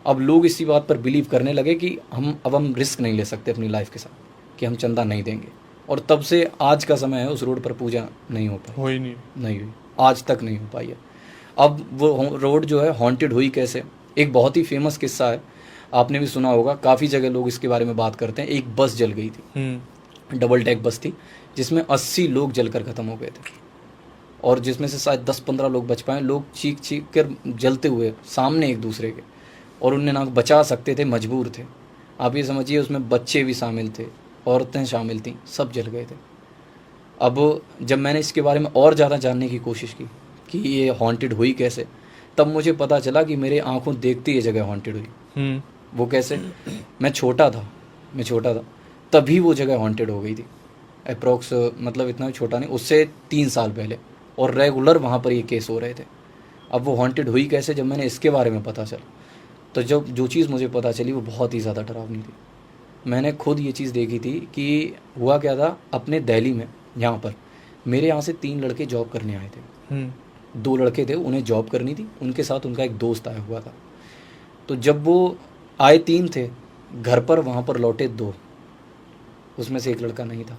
अब लोग इसी बात पर बिलीव करने लगे कि हम रिस्क नहीं ले सकते अपनी लाइफ के साथ, कि हम चंदा नहीं देंगे। और तब से आज का समय है, उस रोड पर पूजा नहीं हो पाई, हो ही नहीं हुई, आज तक नहीं हो पाई है। अब वो रोड जो है हॉन्टेड हुई कैसे, एक बहुत ही फेमस किस्सा है, आपने भी सुना होगा, काफ़ी जगह लोग इसके बारे में बात करते हैं। एक बस जल गई थी, डबल डेक बस थी, जिसमें 80 लोग जलकर ख़त्म हो गए थे, और जिसमें से शायद 10-15 लोग बच पाए। लोग चीख कर जलते हुए सामने एक दूसरे के, और उन्हें ना बचा सकते थे, मजबूर थे। आप ये समझिए उसमें बच्चे भी शामिल थे, औरतें शामिल थीं, सब जल गए थे। अब जब मैंने इसके बारे में और ज़्यादा जानने की कोशिश की कि ये हॉन्टेड हुई कैसे, तब मुझे पता चला कि मेरे आंखों देखते ये जगह हॉन्टेड हुई। वो कैसे, मैं छोटा था तभी वो जगह हॉन्टेड हो गई थी। अप्रॉक्स मतलब इतना भी छोटा नहीं, उससे 3 साल पहले, और रेगुलर वहाँ पर ये केस हो रहे थे। अब वो हॉन्टेड हुई कैसे, जब मैंने इसके बारे में पता चला तो जब जो चीज़ मुझे पता चली वो बहुत ही ज़्यादा डरावनी थी। मैंने खुद ये चीज़ देखी थी कि हुआ क्या था अपने दिल्ली में, यहाँ पर मेरे यहाँ से 3 लड़के जॉब करने आए थे। 2 लड़के थे, उन्हें जॉब करनी थी, उनके साथ उनका एक दोस्त आया हुआ था। तो जब वो आए 3 थे, घर पर वहाँ पर लौटे 2, उसमें से एक लड़का नहीं था।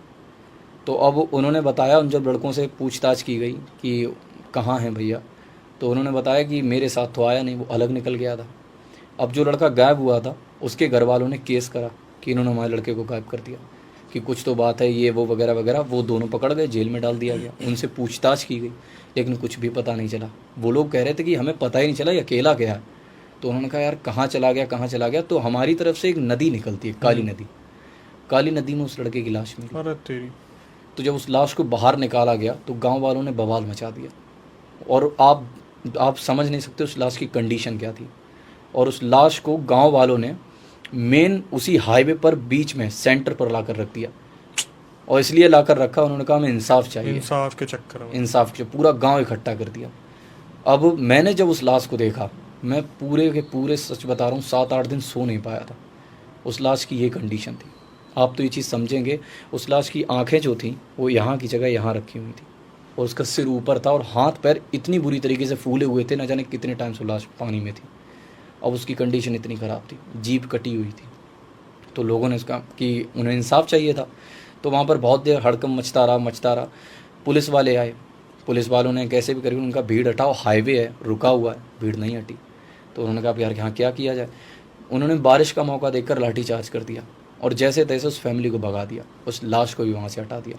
तो अब उन्होंने बताया, उन जब लड़कों से पूछताछ की गई कि कहाँ हैं भैया, तो उन्होंने बताया कि मेरे साथ तो आया नहीं, वो अलग निकल गया था। अब जो लड़का गायब हुआ था उसके घर वालों ने केस करा कि इन्होंने हमारे लड़के को गायब कर दिया, कि कुछ तो बात है, ये वो वगैरह वगैरह। वो दोनों पकड़ गए, जेल में डाल दिया गया। उनसे पूछताछ की गई लेकिन कुछ भी पता नहीं चला। वो लोग कह रहे थे कि हमें पता ही नहीं चला, ये अकेला गया है। तो उन्होंने कहा यार कहाँ चला गया, कहाँ चला गया। तो हमारी तरफ से एक नदी निकलती है, काली नदी। काली नदी में उस लड़के की लाश मिली। अरे तेरी। तो जब उस लाश को बाहर निकाला गया तो गांव वालों ने बवाल मचा दिया। और आप समझ नहीं सकते उस लाश की कंडीशन क्या थी। और उस लाश को गांव वालों ने मेन उसी हाईवे पर बीच में सेंटर पर लाकर रख दिया। और इसलिए लाकर रखा, उन्होंने कहा हमें इंसाफ चाहिए। इंसाफ के चक्कर में इंसाफ के पूरा गांव इकट्ठा कर दिया। अब मैंने जब उस लाश को देखा, मैं पूरे के पूरे सच बता रहा हूँ 7-8 दिन सो नहीं पाया था। उस लाश की ये कंडीशन थी। आप तो ये चीज़ समझेंगे, उस लाश की आंखें जो थी वो यहाँ की जगह यहाँ रखी हुई थी, और उसका सिर ऊपर था, और हाथ पैर इतनी बुरी तरीके से फूले हुए थे, न जाने कितने टाइम से लाश पानी में थी। अब उसकी कंडीशन इतनी ख़राब थी, जीभ कटी हुई थी। तो लोगों ने इसका कि उन्हें इंसाफ चाहिए था। तो वहाँ पर बहुत देर हड़कंप मचता रहा। पुलिस वाले आए, पुलिस वालों ने कैसे भी करके उनका भीड़ हटाओ, हाईवे है, रुका हुआ है, भीड़ नहीं हटी। तो उन्होंने कहा यार यहाँ क्या किया जाए। उन्होंने बारिश का मौका देखकर लाठीचार्ज कर दिया, और जैसे तैसे उस फैमिली को भगा दिया, उस लाश को भी वहाँ से हटा दिया।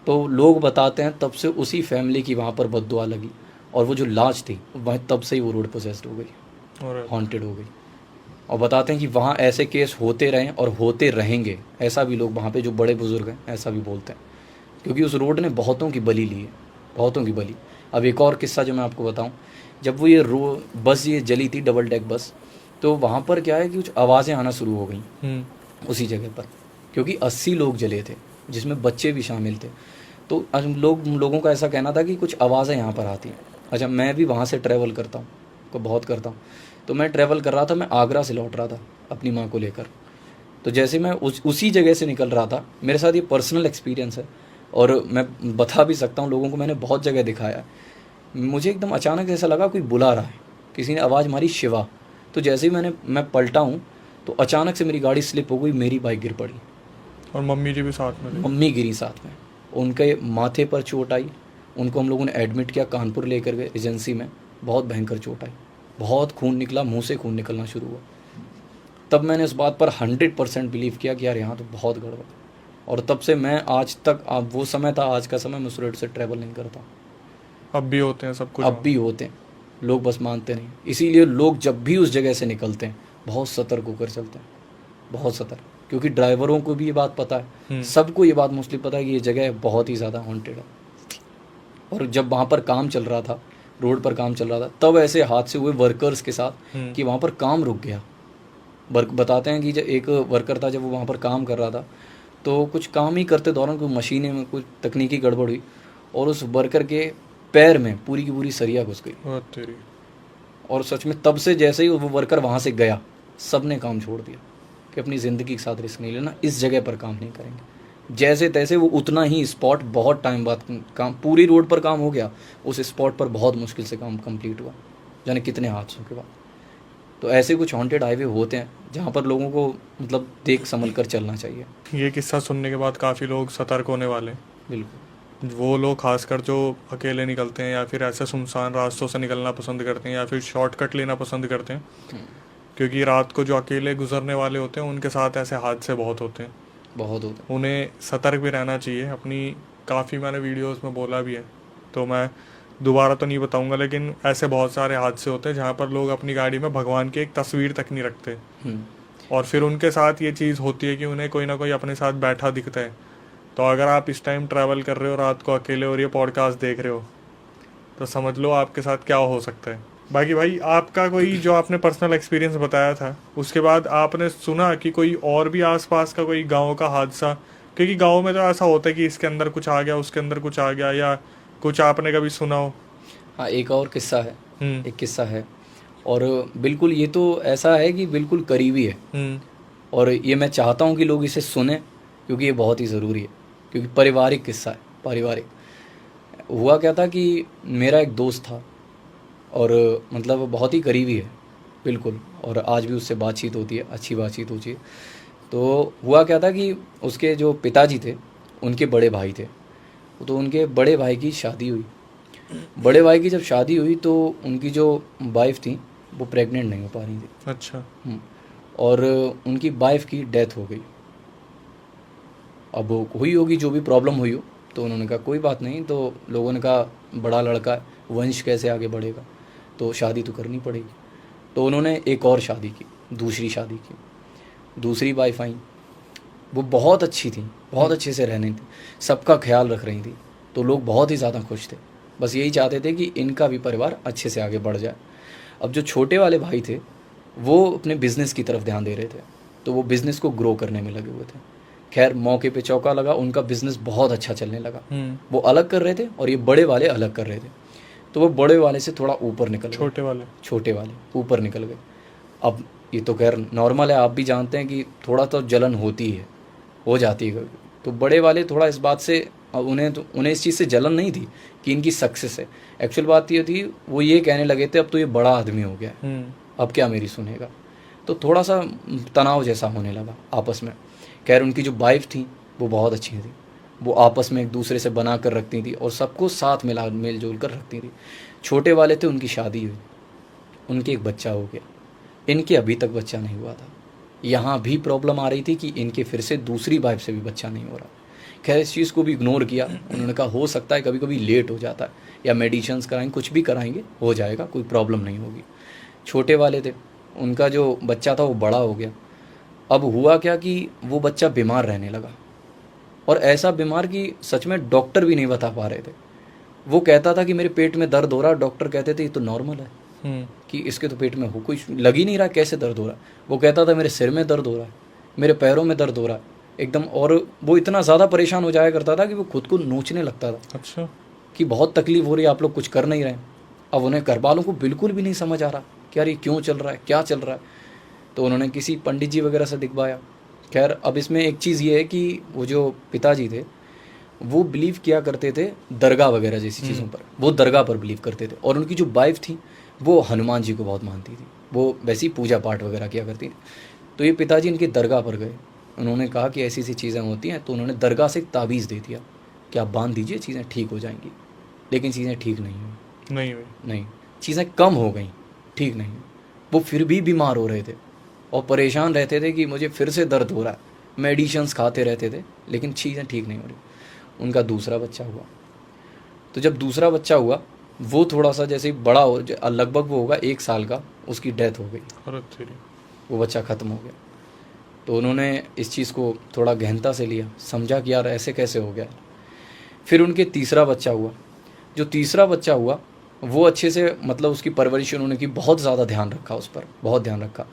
तो लोग बताते हैं तब से उसी फैमिली की वहाँ पर बद्दुआ लगी, और वो जो लाश थी वह तब से ही वो रोड पोसेस्ड हो गई, हॉन्टेड हो गई। और बताते हैं कि वहाँ ऐसे केस होते रहे और होते रहेंगे। ऐसा भी लोग वहाँ पे जो बड़े बुजुर्ग हैं ऐसा भी बोलते हैं, क्योंकि उस रोड ने बहुतों की बलि ली है, बहुतों की बलि। अब एक और किस्सा जो मैं आपको बताऊं, जब वो ये बस ये जली थी, डबल डेक बस, तो वहाँ पर क्या है कि कुछ आवाज़ें आना शुरू हो गई उसी जगह पर, क्योंकि 80 लोग जले थे जिसमें बच्चे भी शामिल थे। तो लोगों का ऐसा कहना था कि कुछ आवाज़ें यहाँ पर आती हैं। अच्छा, मैं भी वहाँ से ट्रैवल करता हूँ, को बहुत करता हूँ। तो मैं ट्रैवल कर रहा था, मैं आगरा से लौट रहा था अपनी माँ को लेकर। तो जैसे मैं उसी जगह से निकल रहा था, मेरे साथ ये पर्सनल एक्सपीरियंस है और मैं बता भी सकता हूँ, लोगों को मैंने बहुत जगह दिखाया। मुझे एकदम अचानक ऐसा लगा कोई बुला रहा है, किसी ने आवाज़ मारी शिवा। तो जैसे ही मैं पलटा हूँ तो अचानक से मेरी गाड़ी स्लिप हो गई, मेरी बाइक गिर पड़ी। और मम्मी जी भी साथ में? मम्मी गिरी साथ में, उनके माथे पर चोट आई। उनको हम लोगों ने एडमिट किया, कानपुर लेकर गए एजेंसी में। बहुत भयंकर चोट आई, बहुत खून निकला, मुंह से खून निकलना शुरू हुआ। तब मैंने इस बात पर 100% बिलीव किया कि यार यहाँ तो बहुत गड़बड़। और तब से मैं आज तक, अब वो समय था, आज का समय, मैं उस रोड से ट्रैवल नहीं करता। अब भी होते हैं सब कुछ? अब भी होते हैं, लोग बस मानते नहीं। इसीलिए लोग जब भी उस जगह से निकलते हैं बहुत सतर्क होकर चलते हैं, बहुत सतर्क। क्योंकि ड्राइवरों को भी ये बात पता है, सबको ये बात मोस्टली पता है कि ये जगह बहुत ही ज़्यादा हॉन्टेड है। और जब वहाँ पर काम चल रहा था, रोड पर काम चल रहा था, तब ऐसे हादसे हुए वर्कर्स के साथ कि वहाँ पर काम रुक गया। बताते हैं कि जब एक वर्कर था, जब वो वहाँ पर काम कर रहा था तो कुछ काम ही करते दौरान कोई मशीनें में कुछ तकनीकी गड़बड़ हुई और उस वर्कर के पैर में पूरी की पूरी सरिया घुस गई। और सच में तब से जैसे ही वो वर्कर वहाँ से गया, सब ने काम छोड़ दिया कि अपनी ज़िंदगी के साथ रिस्क नहीं लेना, इस जगह पर काम नहीं करेंगे। जैसे तैसे वो उतना ही स्पॉट, बहुत टाइम बाद काम, पूरी रोड पर काम हो गया, उस स्पॉट पर बहुत मुश्किल से काम कंप्लीट हुआ, जाने कितने हादसों के बाद। तो ऐसे कुछ हॉन्टेड हाईवे होते हैं जहाँ पर लोगों को मतलब देख संभल कर चलना चाहिए। ये किस्सा सुनने के बाद काफ़ी लोग सतर्क होने वाले। बिल्कुल। वो लोग खासकर जो अकेले निकलते हैं या फिर ऐसे सुनसान रास्तों से निकलना पसंद करते हैं या फिर शॉर्टकट लेना पसंद करते हैं, क्योंकि रात को जो अकेले गुजरने वाले होते हैं उनके साथ ऐसे हादसे बहुत होते हैं, बहुत होते हैं। उन्हें सतर्क भी रहना चाहिए। अपनी काफ़ी मैंने वीडियोस में बोला भी है, तो मैं दोबारा तो नहीं बताऊंगा, लेकिन ऐसे बहुत सारे हादसे होते हैं जहाँ पर लोग अपनी गाड़ी में भगवान की एक तस्वीर तक नहीं रखते और फिर उनके साथ ये चीज़ होती है कि उन्हें कोई ना कोई अपने साथ बैठा दिखता है। तो अगर आप इस टाइम ट्रैवल कर रहे हो रात को अकेले और ये पॉडकास्ट देख रहे हो तो समझ लो आपके साथ क्या हो सकता है। बाकी भाई, आपका कोई जो आपने पर्सनल एक्सपीरियंस बताया था, उसके बाद आपने सुना कि कोई और भी आसपास का कोई गांव का हादसा? क्योंकि गांव में तो ऐसा होता है कि इसके अंदर कुछ आ गया, उसके अंदर कुछ आ गया, या कुछ आपने कभी सुना हो? हाँ, एक और किस्सा है। एक किस्सा है, और बिल्कुल ये तो ऐसा है कि बिल्कुल करीबी है, और ये मैं चाहता हूँ कि लोग इसे सुने, क्योंकि ये बहुत ही ज़रूरी है, क्योंकि पारिवारिक किस्सा है। पारिवारिक हुआ क्या था कि मेरा एक दोस्त था, और मतलब बहुत ही करीबी है बिल्कुल, और आज भी उससे बातचीत होती है, अच्छी बातचीत होती है। तो हुआ क्या था कि उसके जो पिताजी थे, उनके बड़े भाई थे, तो उनके बड़े भाई की शादी हुई। बड़े भाई की जब शादी हुई तो उनकी जो वाइफ थी वो प्रेग्नेंट नहीं हो पा रही थी। अच्छा। और उनकी वाइफ की डेथ हो गई। अब वो हुई होगी जो भी प्रॉब्लम हुई हो, तो उन्होंने कहा कोई बात नहीं, तो लोगों ने कहा बड़ा लड़का है, वंश कैसे आगे बढ़ेगा, तो शादी तो करनी पड़ेगी। तो उन्होंने एक और शादी की, दूसरी शादी की। दूसरी वाइफ आई, वो बहुत अच्छी थी, बहुत अच्छे से रहने थी, सबका ख्याल रख रही थी, तो लोग बहुत ही ज़्यादा खुश थे, बस यही चाहते थे कि इनका भी परिवार अच्छे से आगे बढ़ जाए। अब जो छोटे वाले भाई थे वो अपने बिज़नेस की तरफ ध्यान दे रहे थे, तो वो बिज़नेस को ग्रो करने में लगे हुए थे। खैर मौके पे चौका लगा, उनका बिज़नेस बहुत अच्छा चलने लगा। वो अलग कर रहे थे और ये बड़े वाले अलग कर रहे थे, तो वो बड़े वाले से थोड़ा ऊपर निकल गए, छोटे वाले ऊपर निकल गए। अब ये तो खैर नॉर्मल है, आप भी जानते हैं कि थोड़ा तो जलन होती है, हो जाती है कभी। तो बड़े वाले थोड़ा इस बात से, उन्हें इस चीज़ से जलन नहीं थी कि इनकी सक्सेस है। एक्चुअल बात ये थी, वो ये कहने लगे थे अब तो ये बड़ा आदमी हो गया है, अब क्या मेरी सुनेगा। तो थोड़ा सा तनाव जैसा होने लगा आपस में। खैर उनकी जो वाइफ थी वो बहुत अच्छी थी, वो आपस में एक दूसरे से बना कर रखती थी और सबको साथ मेल जोल कर रखती थी। छोटे वाले थे, उनकी शादी हुई, उनके एक बच्चा हो गया, इनके अभी तक बच्चा नहीं हुआ था। यहाँ भी प्रॉब्लम आ रही थी कि इनके फिर से दूसरी वाइफ से भी बच्चा नहीं हो रहा। खैर इस चीज़ को भी इग्नोर किया, उन्होंने कहा हो सकता है कभी कभी लेट हो जाता है, या मेडिसिन्स कराएंगे, कुछ भी कराएंगे, हो जाएगा, कोई प्रॉब्लम नहीं होगी। छोटे वाले थे, उनका जो बच्चा था वो बड़ा हो गया। अब हुआ क्या कि वो बच्चा बीमार रहने लगा, और ऐसा बीमार कि सच में डॉक्टर भी नहीं बता पा रहे थे। वो कहता था कि मेरे पेट में दर्द हो रहा, डॉक्टर कहते थे ये तो नॉर्मल है, कि इसके तो पेट में हो कुछ लग ही नहीं रहा, कैसे दर्द हो रहा है। वो कहता था मेरे सिर में दर्द हो रहा है, मेरे पैरों में दर्द हो रहा है एकदम, और वो इतना ज़्यादा परेशान हो जाया करता था कि वो खुद को नोचने लगता था। अच्छा। कि बहुत तकलीफ हो रही है, आप लोग कुछ कर नहीं रहे। अब उन्हें घर वालों को बिल्कुल भी नहीं समझ आ रहा कि यार ये क्यों चल रहा है, क्या चल रहा है। तो उन्होंने किसी पंडित जी वगैरह से दिखवाया। खैर अब इसमें एक चीज़ ये है कि वो जो पिताजी थे वो बिलीव किया करते थे दरगाह वगैरह जैसी चीज़ों पर, वो दरगाह पर बिलीव करते थे। और उनकी जो वाइफ थी वो हनुमान जी को बहुत मानती थी, वो वैसी पूजा पाठ वगैरह किया करती थी। तो ये पिताजी इनकी दरगाह पर गए, उन्होंने कहा कि ऐसी ऐसी चीज़ें होती हैं, तो उन्होंने दरगाह से एक ताबीज़ दे दिया कि आप बांध दीजिए, चीज़ें ठीक हो जाएंगी। लेकिन चीज़ें ठीक नहीं हुई, नहीं, चीज़ें कम हो गई, ठीक नहीं। वो फिर भी बीमार हो रहे थे और परेशान रहते थे कि मुझे फिर से दर्द हो रहा है, मेडिसिन्स खाते रहते थे, लेकिन चीज़ें ठीक नहीं हो रही। उनका दूसरा बच्चा हुआ, तो जब दूसरा बच्चा हुआ वो थोड़ा सा जैसे ही बड़ा हो, लगभग वो होगा 1 साल का, उसकी डेथ हो गई, वो बच्चा ख़त्म हो गया। तो उन्होंने इस चीज़ को थोड़ा गहनता से लिया, समझा कि यार ऐसे कैसे हो गया। फिर उनके तीसरा बच्चा हुआ, जो तीसरा बच्चा हुआ वो अच्छे से, मतलब उसकी परवरिश उन्होंने की, बहुत ज़्यादा ध्यान रखा उस पर, बहुत ध्यान रखा।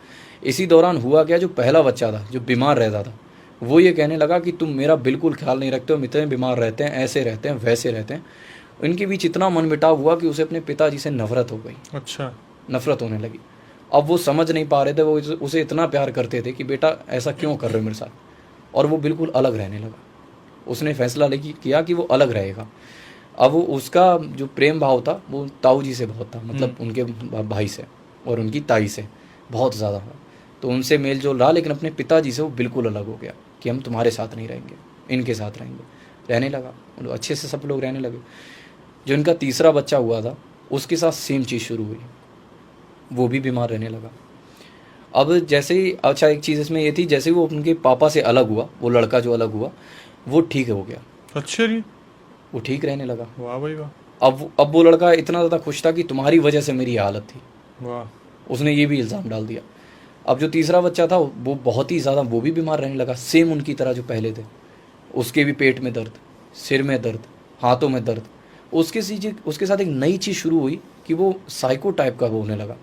इसी दौरान हुआ क्या, जो पहला बच्चा था जो बीमार रहता था, वो ये कहने लगा कि तुम मेरा बिल्कुल ख्याल नहीं रखते हो, इतने बीमार रहते हैं, ऐसे रहते हैं, वैसे रहते हैं। इनके बीच इतना मनमुटाव हुआ कि उसे अपने पिताजी से नफरत हो गई। अच्छा। नफरत होने लगी। अब वो समझ नहीं पा रहे थे, वो उसे इतना प्यार करते थे कि बेटा ऐसा क्यों कर रहे हो मेरे साथ, और वो बिल्कुल अलग रहने लगा। उसने फैसला किया कि वो अलग रहेगा। अब वो उसका जो प्रेम भाव था वो ताऊ जी से बहुत था, मतलब उनके भाई से और उनकी ताई से बहुत ज़्यादा था। तो उनसे मेल जोल रहा, लेकिन अपने पिताजी से वो बिल्कुल अलग हो गया कि हम तुम्हारे साथ नहीं रहेंगे, इनके साथ रहेंगे। रहने लगा, अच्छे से सब लोग रहने लगे। जो इनका तीसरा बच्चा हुआ था उसके साथ सेम चीज़ शुरू हुई, वो भी बीमार रहने लगा। अब जैसे ही, अच्छा एक चीज़ इसमें ये थी, जैसे ही वो उनके पापा से अलग हुआ, वो लड़का जो अलग हुआ वो ठीक हो गया। अच्छा जी। वो ठीक रहने लगा। वाह भाई वाह। अब वो लड़का इतना ज़्यादा खुश था कि तुम्हारी वजह से मेरी हालत थी। वाह। उसने ये भी इल्ज़ाम डाल दिया। अब जो तीसरा बच्चा था वो बहुत ही ज़्यादा, वो भी बीमार रहने लगा, सेम उनकी तरह जो पहले थे। उसके भी पेट में दर्द, सिर में दर्द, हाथों में दर्द। उसके साथ एक नई चीज़ शुरू हुई कि वो साइको टाइप का होने लगा।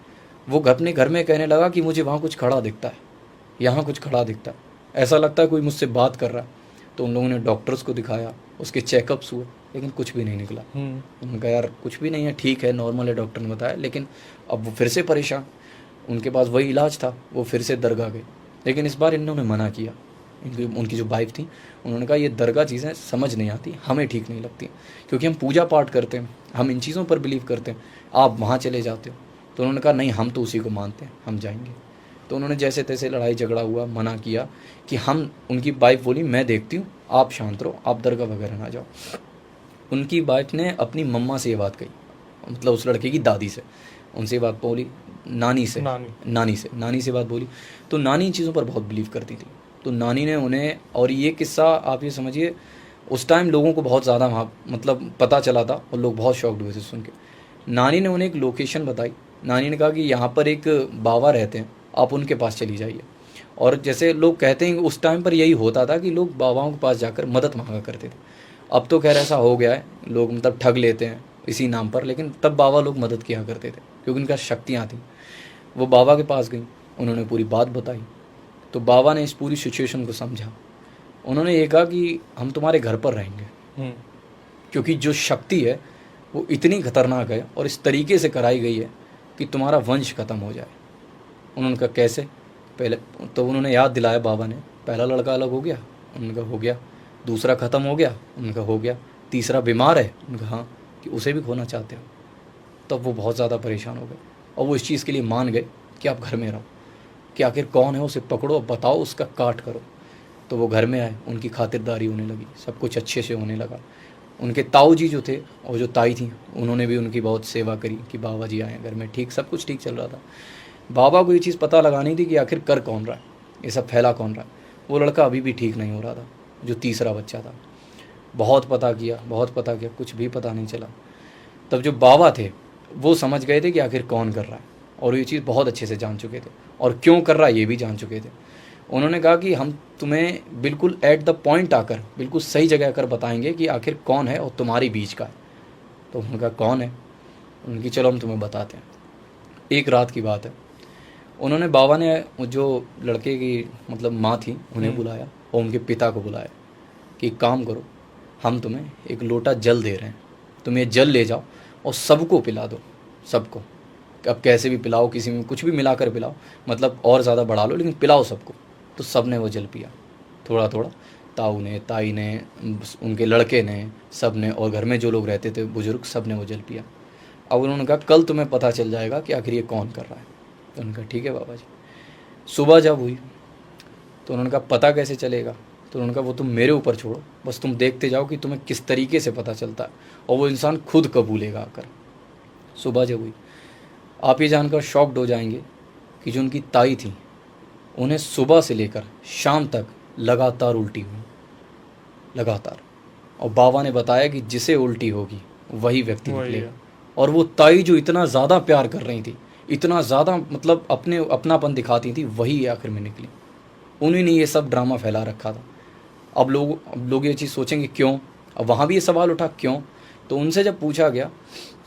वो अपने घर में कहने लगा कि मुझे वहाँ कुछ खड़ा दिखता है, यहाँ कुछ खड़ा दिखता है, ऐसा लगता है कोई मुझसे बात कर रहा है। तो उन लोगों ने डॉक्टर्स को दिखाया, उसके चेकअप्स हुए, लेकिन कुछ भी नहीं निकला। उन्होंने कहा यार कुछ भी नहीं है, ठीक है, नॉर्मल है, डॉक्टर ने बताया। लेकिन अब वो फिर से परेशान, उनके पास वही इलाज था, वो फिर से दरगाह गए। लेकिन इस बार इन्होंने मना किया। उनकी जो वाइफ थी, उन्होंने कहा ये दरगाह चीज़ें समझ नहीं आती, हमें ठीक नहीं लगती, क्योंकि हम पूजा पाठ करते हैं, हम इन चीज़ों पर बिलीव करते हैं, आप वहाँ चले जाते हो। तो उन्होंने कहा नहीं, हम तो उसी को मानते हैं, हम जाएंगे। तो उन्होंने जैसे तैसे लड़ाई झगड़ा हुआ, मना किया कि हम, उनकी वाइफ बोली मैं देखती हूँ, आप शांत रहो, आप दरगाह वगैरह ना जाओ। उनकी वाइफ ने अपनी मम्मा से ये बात कही, मतलब उस लड़के की दादी से, उनसे ये बात बोली, नानी से नानी से बात बोली। तो नानी इन चीज़ों पर बहुत बिलीव करती थी। तो नानी ने उन्हें, और ये किस्सा आप ये समझिए उस टाइम लोगों को बहुत ज़्यादा वहाँ मतलब पता चला था और लोग बहुत शॉक्ड हुए थे सुन के। नानी ने उन्हें एक लोकेशन बताई। नानी ने कहा कि यहाँ पर एक बाबा रहते हैं, आप उनके पास चली जाइए। और जैसे लोग कहते हैं उस टाइम पर यही होता था कि लोग बाबाओं के पास जाकर मदद मांगा करते थे। अब तो खैर ऐसा हो गया है, लोग मतलब ठग लेते हैं इसी नाम पर, लेकिन तब बाबा लोग मदद किया करते थे क्योंकि उनका शक्तियाँ थी। वो बाबा के पास गई, उन्होंने पूरी बात बताई। तो बाबा ने इस पूरी सिचुएशन को समझा। उन्होंने ये कहा कि हम तुम्हारे घर पर रहेंगे, क्योंकि जो शक्ति है वो इतनी खतरनाक है और इस तरीके से कराई गई है कि तुम्हारा वंश खत्म हो जाए। उन्होंने कहा कैसे? पहले तो उन्होंने याद दिलाया बाबा ने, पहला लड़का अलग हो गया, उन्होंने कहा हो गया। दूसरा ख़त्म हो गया, उन्होंने कहा हो गया। तीसरा बीमार है, उन्होंने कहा हाँ, कि उसे भी खोना चाहते हो। तब वो बहुत ज़्यादा परेशान हो गए और वो इस चीज़ के लिए मान गए कि आप घर में रहो, कि आखिर कौन है उसे पकड़ो, बताओ, उसका काट करो। तो वो घर में आए, उनकी खातिरदारी होने लगी, सब कुछ अच्छे से होने लगा। उनके ताऊ जी जो थे और जो ताई थी, उन्होंने भी उनकी बहुत सेवा करी कि बाबा जी आए घर में, ठीक, सब कुछ ठीक चल रहा था। बाबा को ये चीज़ पता लगानी थी कि आखिर कर कौन रहा है, ये सब फैला कौन रहा है। वो लड़का अभी भी ठीक नहीं हो रहा था, जो तीसरा बच्चा था। बहुत पता किया, कुछ भी पता नहीं चला। तब जो बाबा थे वो समझ गए थे कि आखिर कौन कर रहा है, और ये चीज़ बहुत अच्छे से जान चुके थे, और क्यों कर रहा है ये भी जान चुके थे। उन्होंने कहा कि हम तुम्हें बिल्कुल एट द पॉइंट आकर, बिल्कुल सही जगह आकर बताएंगे कि आखिर कौन है और तुम्हारी बीच का है। तो उनका कौन है? उनकी चलो हम तुम्हें बताते हैं। एक रात की बात है, उन्होंने, बाबा ने जो लड़के की मतलब माँ थी उन्हें बुलाया और उनके पिता को बुलाया कि एक काम करो, हम तुम्हें एक लोटा जल दे रहे हैं, तुम ये जल ले जाओ और सबको पिला दो, सबको। अब कैसे भी पिलाओ, किसी में कुछ भी मिलाकर पिलाओ, मतलब और ज़्यादा बढ़ा लो, लेकिन पिलाओ सबको। तो सब ने वो जल पिया, थोड़ा थोड़ा, ताऊ ने, ताई ने, उनके लड़के ने, सब ने, और घर में जो लोग रहते थे बुजुर्ग, सब ने वो जल पिया। अब उन्होंने कहा कल तुम्हें पता चल जाएगा कि आखिर ये कौन कर रहा है। तो उन्होंने कहा ठीक है बाबा जी। सुबह जब हुई तो उन्होंने कहा पता कैसे चलेगा? तो उन्होंने कहा वो तुम मेरे ऊपर छोड़ो, बस तुम देखते जाओ कि तुम्हें किस तरीके से पता चलता है, और वो इंसान खुद कबूलेगा आकर। सुबह जब हुई, आप ये जानकर शॉक्ड हो जाएंगे कि जो उनकी ताई थी, उन्हें सुबह से लेकर शाम तक लगातार उल्टी हुई, लगातार। और बाबा ने बताया कि जिसे उल्टी होगी वही व्यक्ति निकलेगा। और वो ताई जो इतना ज़्यादा प्यार कर रही थी, इतना ज़्यादा मतलब अपनापन दिखाती थी, वही आखिर में निकली। उन्हीं ने ये सब ड्रामा फैला रखा था। अब लोग ये चीज़ सोचेंगे क्यों, अब वहाँ भी ये सवाल उठा क्यों। तो उनसे जब पूछा गया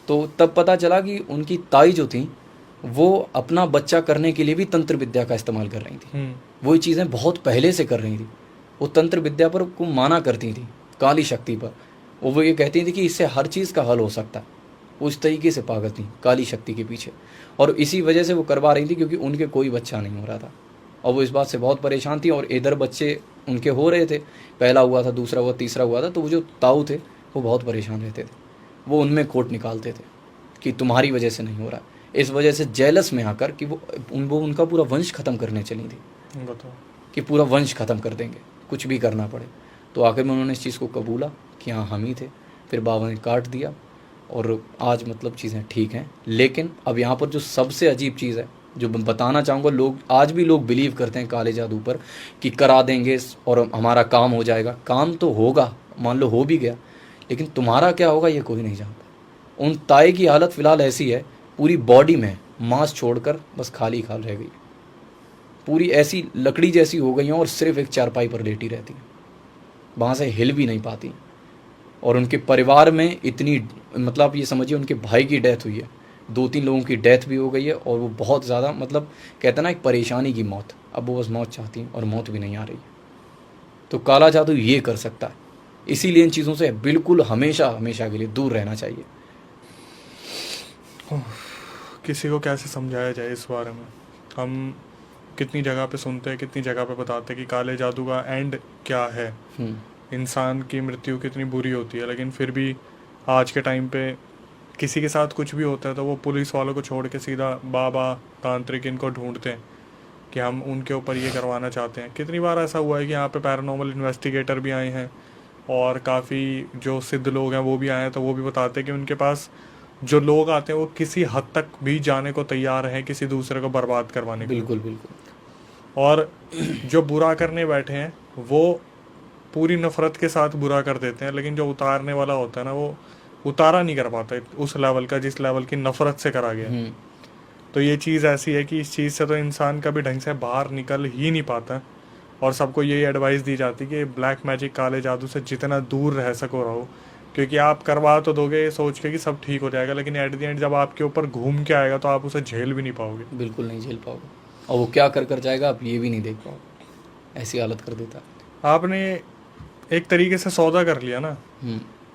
तो तब पता चला कि उनकी ताई जो थी वो अपना बच्चा करने के लिए भी तंत्र विद्या का इस्तेमाल कर रही थी। वो ये चीज़ें बहुत पहले से कर रही थी। वो तंत्र विद्या पर को माना करती थी, काली शक्ति पर। वो ये कहती थी कि इससे हर चीज़ का हल हो सकता है। वो इस तरीके से पागल थी काली शक्ति के पीछे, और इसी वजह से वो करवा रही थी क्योंकि उनके कोई बच्चा नहीं हो रहा था। और वो इस बात से बहुत परेशान थी, और इधर बच्चे उनके हो रहे थे, पहला हुआ था, दूसरा हुआ, तीसरा हुआ था। तो वो जो ताऊ थे वो बहुत परेशान रहते थे, वो उनमें खोट निकालते थे कि तुम्हारी वजह से नहीं हो रहा है। इस वजह से जेलस में आकर कि वो उनका पूरा वंश ख़त्म करने चली थी, कि पूरा वंश ख़त्म कर देंगे, कुछ भी करना पड़े। तो आखिर में उन्होंने इस चीज़ को कबूला कि हाँ हम ही थे। फिर बाबा ने काट दिया और आज मतलब चीज़ें ठीक हैं। लेकिन अब यहाँ पर जो सबसे अजीब चीज़ है, जो बताना चाहूँगा, लोग आज भी लोग बिलीव करते हैं काले जादू पर कि करा देंगे और हमारा काम हो जाएगा। काम तो होगा, मान लो हो भी गया, लेकिन तुम्हारा क्या होगा ये कोई नहीं जानता। उन ताई की हालत फ़िलहाल ऐसी है, पूरी बॉडी में मांस छोड़कर बस खाली खाल रह गई, पूरी ऐसी लकड़ी जैसी हो गई हैं और सिर्फ एक चारपाई पर लेटी रहती हैं, वहाँ से हिल भी नहीं पाती। और उनके परिवार में इतनी, मतलब आप ये समझिए उनके भाई की डेथ हुई है, 2-3 लोगों की डेथ भी हो गई है, और वो बहुत ज़्यादा मतलब कहते हैं ना एक परेशानी की मौत। अब वो बस मौत चाहती हैं और मौत भी नहीं आ रही है। तो काला जादू ये कर सकता है, इसीलिए इन चीज़ों से बिल्कुल हमेशा हमेशा के लिए दूर रहना चाहिए। किसी को कैसे समझाया जाए इस बारे में? हम कितनी जगह पे सुनते हैं, कितनी जगह पे बताते हैं कि काले जादू का एंड क्या है, इंसान की मृत्यु कितनी बुरी होती है, लेकिन फिर भी आज के टाइम पे किसी के साथ कुछ भी होता है तो वो पुलिस वालों को छोड़ के सीधा बाबा, तांत्रिक इनको ढूंढते हैं कि हम उनके ऊपर ये करवाना चाहते हैं। कितनी बार ऐसा हुआ है कि यहाँ पे पैरानॉर्मल इन्वेस्टिगेटर भी आए हैं और काफ़ी जो सिद्ध लोग हैं वो भी आए हैं, तो वो भी बताते हैं कि उनके पास जो लोग आते हैं वो किसी हद तक भी जाने को तैयार हैं किसी दूसरे को बर्बाद करवाने के लिए। बिल्कुल बिल्कुल। और जो बुरा करने बैठे हैं वो पूरी नफरत के साथ बुरा कर देते हैं, लेकिन जो उतारने वाला होता है ना वो उतारा नहीं कर पाता उस लेवल का जिस लेवल की नफरत से करा गया। तो ये चीज़ ऐसी है कि इस चीज़ से तो इंसान कभी ढंग से बाहर निकल ही नहीं पाता। और सबको यही एडवाइस दी जाती है कि ब्लैक मैजिक, काले जादू से जितना दूर रह सको रहो, क्योंकि आप करवा तो दोगे ये सोच के कि सब ठीक हो जाएगा, लेकिन एट द एंड जब आपके ऊपर घूम के आएगा तो आप उसे झेल भी नहीं पाओगे। बिल्कुल नहीं झेल पाओगे, और वो क्या कर जाएगा आप ये भी नहीं देख पाओगे, ऐसी हालत कर देता है। आपने एक तरीके से सौदा कर लिया ना,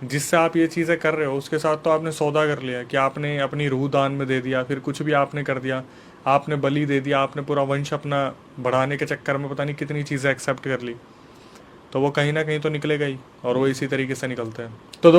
जिससे आप ये चीज़ें कर रहे हो उसके साथ तो आपने सौदा कर लिया कि आपने अपनी रूह दान में दे दिया, फिर कुछ भी आपने कर दिया, आपने बलि दे दिया, आपने पूरा वंश अपना बढ़ाने के चक्कर में पता नहीं कितनी चीज़ें एक्सेप्ट कर ली, तो वो कहीं ना कहीं तो निकलेगा ही, और वो इसी तरीके से निकलते हैं। तो